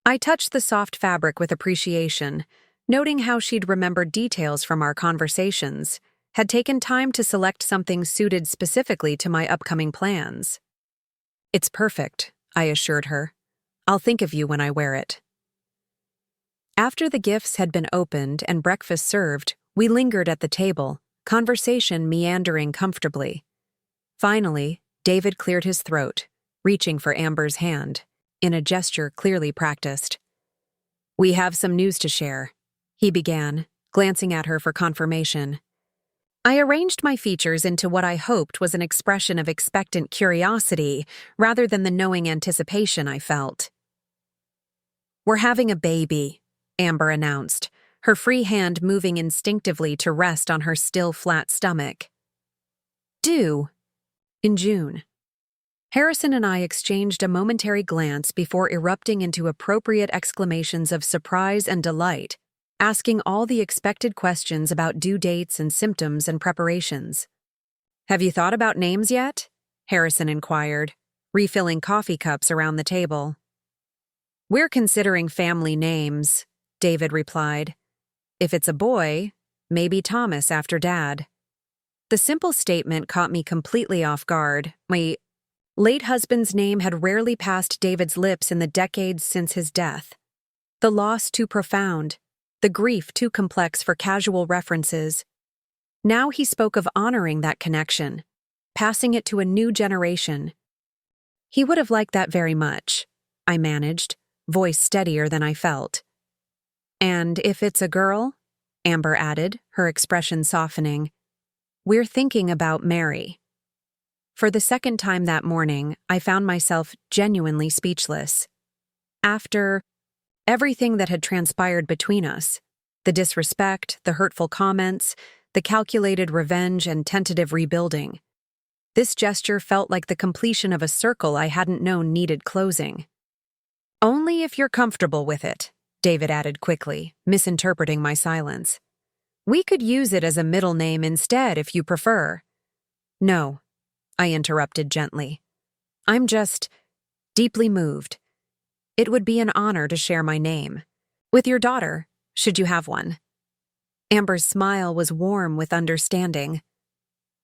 I touched the soft fabric with appreciation, noting how she'd remembered details from our conversations, had taken time to select something suited specifically to my upcoming plans. "It's perfect," I assured her. "I'll think of you when I wear it." After the gifts had been opened and breakfast served, we lingered at the table, conversation meandering comfortably. Finally, David cleared his throat, reaching for Amber's hand, in a gesture clearly practiced. "We have some news to share," he began, glancing at her for confirmation. I arranged my features into what I hoped was an expression of expectant curiosity rather than the knowing anticipation I felt. "We're having a baby," Amber announced, her free hand moving instinctively to rest on her still flat stomach. "Due in June." Harrison and I exchanged a momentary glance before erupting into appropriate exclamations of surprise and delight, asking all the expected questions about due dates and symptoms and preparations. "Have you thought about names yet?" Harrison inquired, refilling coffee cups around the table. "We're considering family names," David replied. "If it's a boy, maybe Thomas after Dad." The simple statement caught me completely off guard. My late husband's name had rarely passed David's lips in the decades since his death. The loss too profound, the grief too complex for casual references. Now he spoke of honoring that connection, passing it to a new generation. He would have liked that very much, I managed, voice steadier than I felt. "And if it's a girl," Amber added, her expression softening, "we're thinking about Mary." For the second time that morning, I found myself genuinely speechless. After everything that had transpired between us, the disrespect, the hurtful comments, the calculated revenge and tentative rebuilding, This gesture felt like the completion of a circle I hadn't known needed closing. "Only if you're comfortable with it," David added quickly, misinterpreting my silence. "We could use it as a middle name instead if you prefer." "No," I interrupted gently. "I'm just deeply moved. It would be an honor to share my name with your daughter, should you have one." Amber's smile was warm with understanding.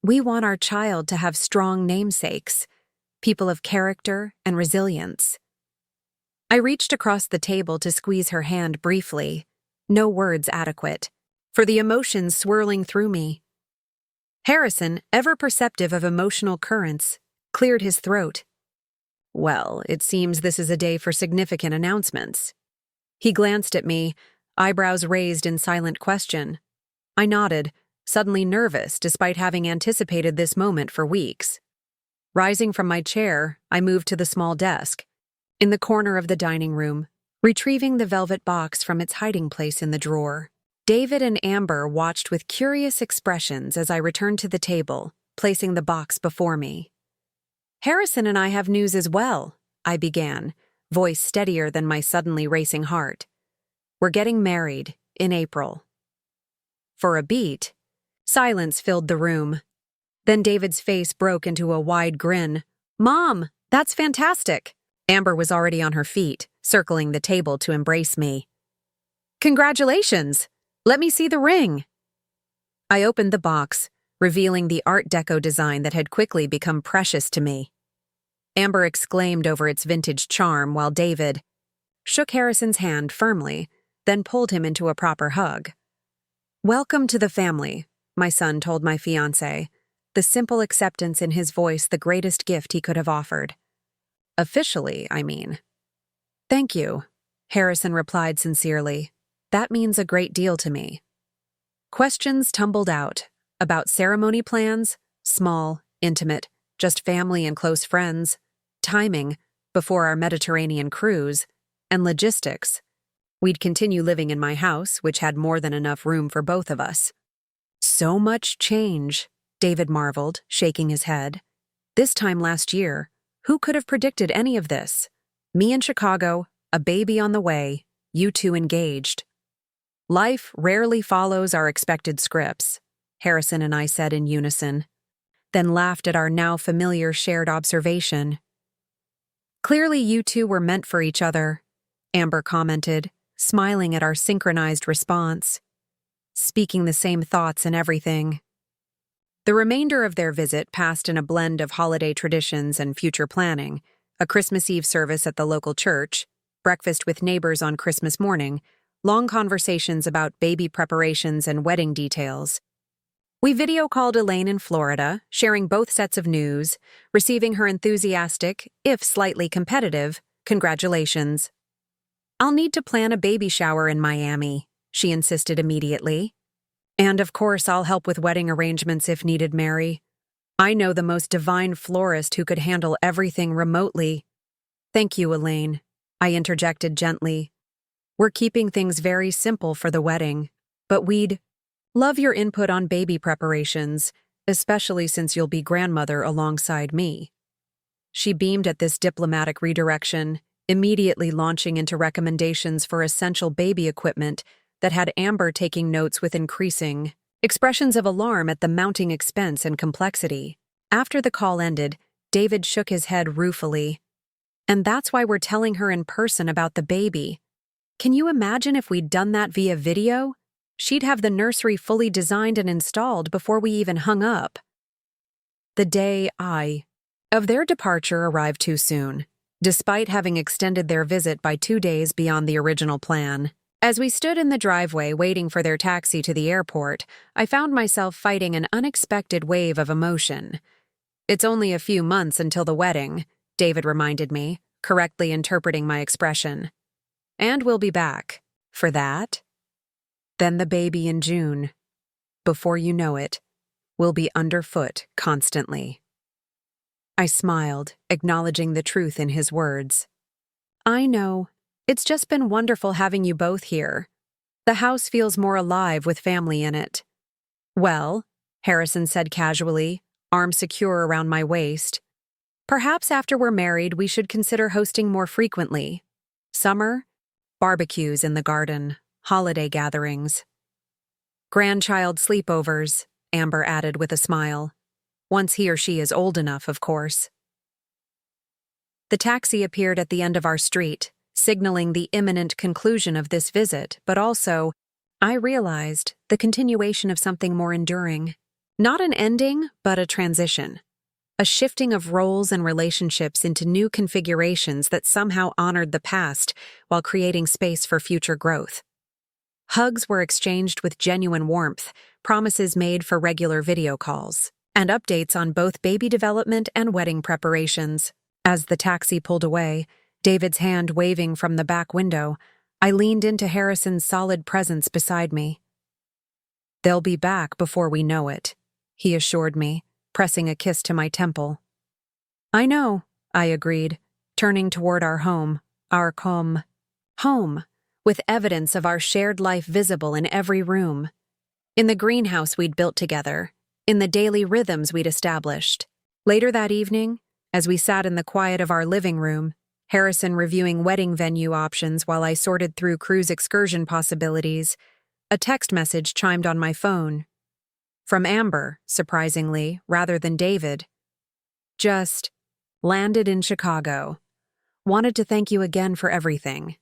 "We want our child to have strong namesakes, people of character and resilience." I reached across the table to squeeze her hand briefly, no words adequate, for the emotions swirling through me. Harrison, ever perceptive of emotional currents, cleared his throat. "Well, it seems this is a day for significant announcements." He glanced at me, eyebrows raised in silent question. I nodded, suddenly nervous despite having anticipated this moment for weeks. Rising from my chair, I moved to the small desk in the corner of the dining room, retrieving the velvet box from its hiding place in the drawer. David and Amber watched with curious expressions as I returned to the table, placing the box before me. "Harrison and I have news as well," I began, voice steadier than my suddenly racing heart. "We're getting married in April." For a beat, silence filled the room. Then David's face broke into a wide grin. "Mom, that's fantastic!" Amber was already on her feet, circling the table to embrace me. "Congratulations! Let me see the ring." I opened the box, revealing the Art Deco design that had quickly become precious to me. Amber exclaimed over its vintage charm while David shook Harrison's hand firmly, then pulled him into a proper hug. "Welcome to the family," my son told my fiancé, the simple acceptance in his voice the greatest gift he could have offered. "Officially, I mean." "Thank you," Harrison replied sincerely. "That means a great deal to me." Questions tumbled out about ceremony plans, small, intimate, just family and close friends, timing before our Mediterranean cruise, and logistics. We'd continue living in my house, which had more than enough room for both of us. "So much change," David marveled, shaking his head. "This time last year, who could have predicted any of this? Me in Chicago, a baby on the way, you two engaged." "Life rarely follows our expected scripts," Harrison and I said in unison, then laughed at our now familiar shared observation. "Clearly you two were meant for each other," Amber commented, smiling at our synchronized response. "Speaking the same thoughts and everything." The remainder of their visit passed in a blend of holiday traditions and future planning, a Christmas Eve service at the local church, breakfast with neighbors on Christmas morning, long conversations about baby preparations and wedding details. We video called Elaine in Florida, sharing both sets of news, receiving her enthusiastic, if slightly competitive, congratulations. "I'll need to plan a baby shower in Miami," she insisted immediately. "And of course I'll help with wedding arrangements if needed, Mary. I know the most divine florist who could handle everything remotely." "Thank you, Elaine," I interjected gently. "We're keeping things very simple for the wedding, but we'd love your input on baby preparations, especially since you'll be grandmother alongside me." She beamed at this diplomatic redirection, immediately launching into recommendations for essential baby equipment that had Amber taking notes with increasing expressions of alarm at the mounting expense and complexity. After the call ended, David shook his head ruefully. "And that's why we're telling her in person about the baby. Can you imagine if we'd done that via video? She'd have the nursery fully designed and installed before we even hung up." The day of their departure arrived too soon, despite having extended their visit by 2 days beyond the original plan. As we stood in the driveway waiting for their taxi to the airport, I found myself fighting an unexpected wave of emotion. "It's only a few months until the wedding," David reminded me, correctly interpreting my expression. "And we'll be back for that. Then the baby in June. Before you know it, we'll be underfoot constantly." I smiled, acknowledging the truth in his words. "I know. It's just been wonderful having you both here. The house feels more alive with family in it." "Well," Harrison said casually, arm secure around my waist. Perhaps after we're married, we should consider hosting more frequently. Summer, barbecues in the garden, holiday gatherings. Grandchild sleepovers, Amber added with a smile. Once he or she is old enough, of course. The taxi appeared at the end of our street, signaling the imminent conclusion of this visit, but also, I realized, the continuation of something more enduring. Not an ending, but a transition. A shifting of roles and relationships into new configurations that somehow honored the past while creating space for future growth. Hugs were exchanged with genuine warmth, promises made for regular video calls, and updates on both baby development and wedding preparations. As the taxi pulled away, David's hand waving from the back window, I leaned into Harrison's solid presence beside me. "They'll be back before we know it," he assured me, pressing a kiss to my temple. "I know," I agreed, turning toward our home, home, with evidence of our shared life visible in every room. In the greenhouse we'd built together, in the daily rhythms we'd established. Later that evening, as we sat in the quiet of our living room, Harrison reviewing wedding venue options while I sorted through cruise excursion possibilities, a text message chimed on my phone. From Amber, surprisingly, rather than David. Just, "Landed in Chicago. Wanted to thank you again for everything.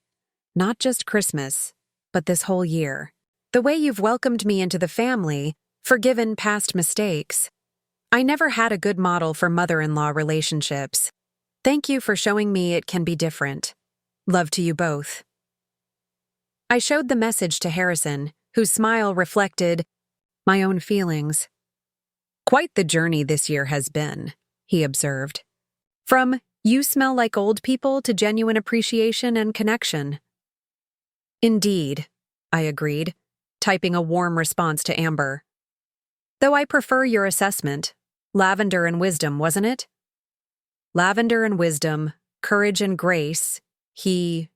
Not just Christmas, but this whole year. The way you've welcomed me into the family, forgiven past mistakes. I never had a good model for mother-in-law relationships. Thank you for showing me it can be different. Love to you both." I showed the message to Harrison, whose smile reflected my own feelings. "Quite the journey this year has been," he observed. "From 'you smell like old people' to genuine appreciation and connection." "Indeed," I agreed, typing a warm response to Amber. "Though I prefer your assessment. Lavender and wisdom, wasn't it?" "Lavender and wisdom, courage and grace," he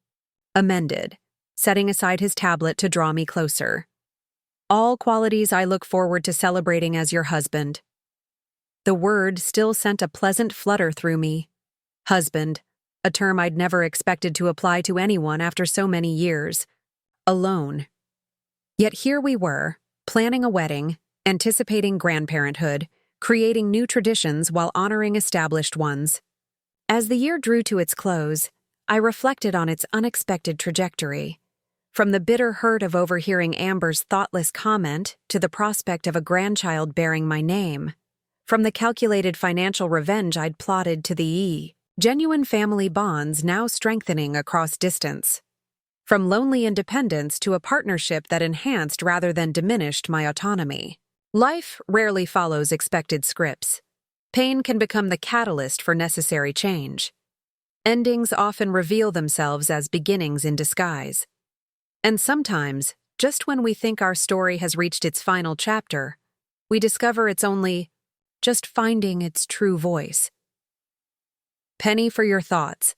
amended, setting aside his tablet to draw me closer. "All qualities I look forward to celebrating as your husband." The word still sent a pleasant flutter through me. Husband, a term I'd never expected to apply to anyone after so many years. Alone. Yet here we were, planning a wedding, anticipating grandparenthood, creating new traditions while honoring established ones. As the year drew to its close, I reflected on its unexpected trajectory. From the bitter hurt of overhearing Amber's thoughtless comment to the prospect of a grandchild bearing my name. From the calculated financial revenge I'd plotted to the genuine family bonds now strengthening across distance. From lonely independence to a partnership that enhanced rather than diminished my autonomy. Life rarely follows expected scripts. Pain can become the catalyst for necessary change. Endings often reveal themselves as beginnings in disguise. And sometimes, just when we think our story has reached its final chapter, we discover it's only just finding its true voice. "Penny for your thoughts,"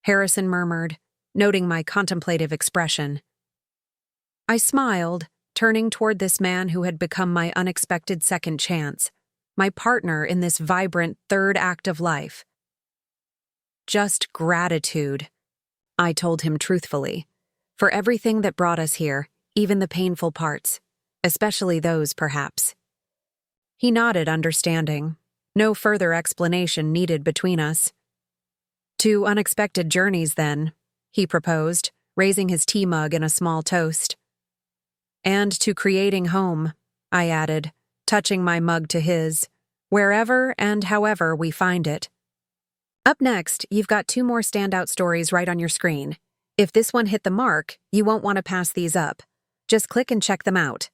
Harrison murmured, noting my contemplative expression. I smiled, turning toward this man who had become my unexpected second chance, my partner in this vibrant third act of life. "Just gratitude," I told him truthfully, "for everything that brought us here, even the painful parts, especially those, perhaps." He nodded, understanding. No further explanation needed between us. "To unexpected journeys, then," he proposed, raising his tea mug in a small toast. "And to creating home," I added, touching my mug to his, "wherever and however we find it." Up next, you've got 2 more standout stories right on your screen. If this one hit the mark, you won't want to pass these up. Just click and check them out.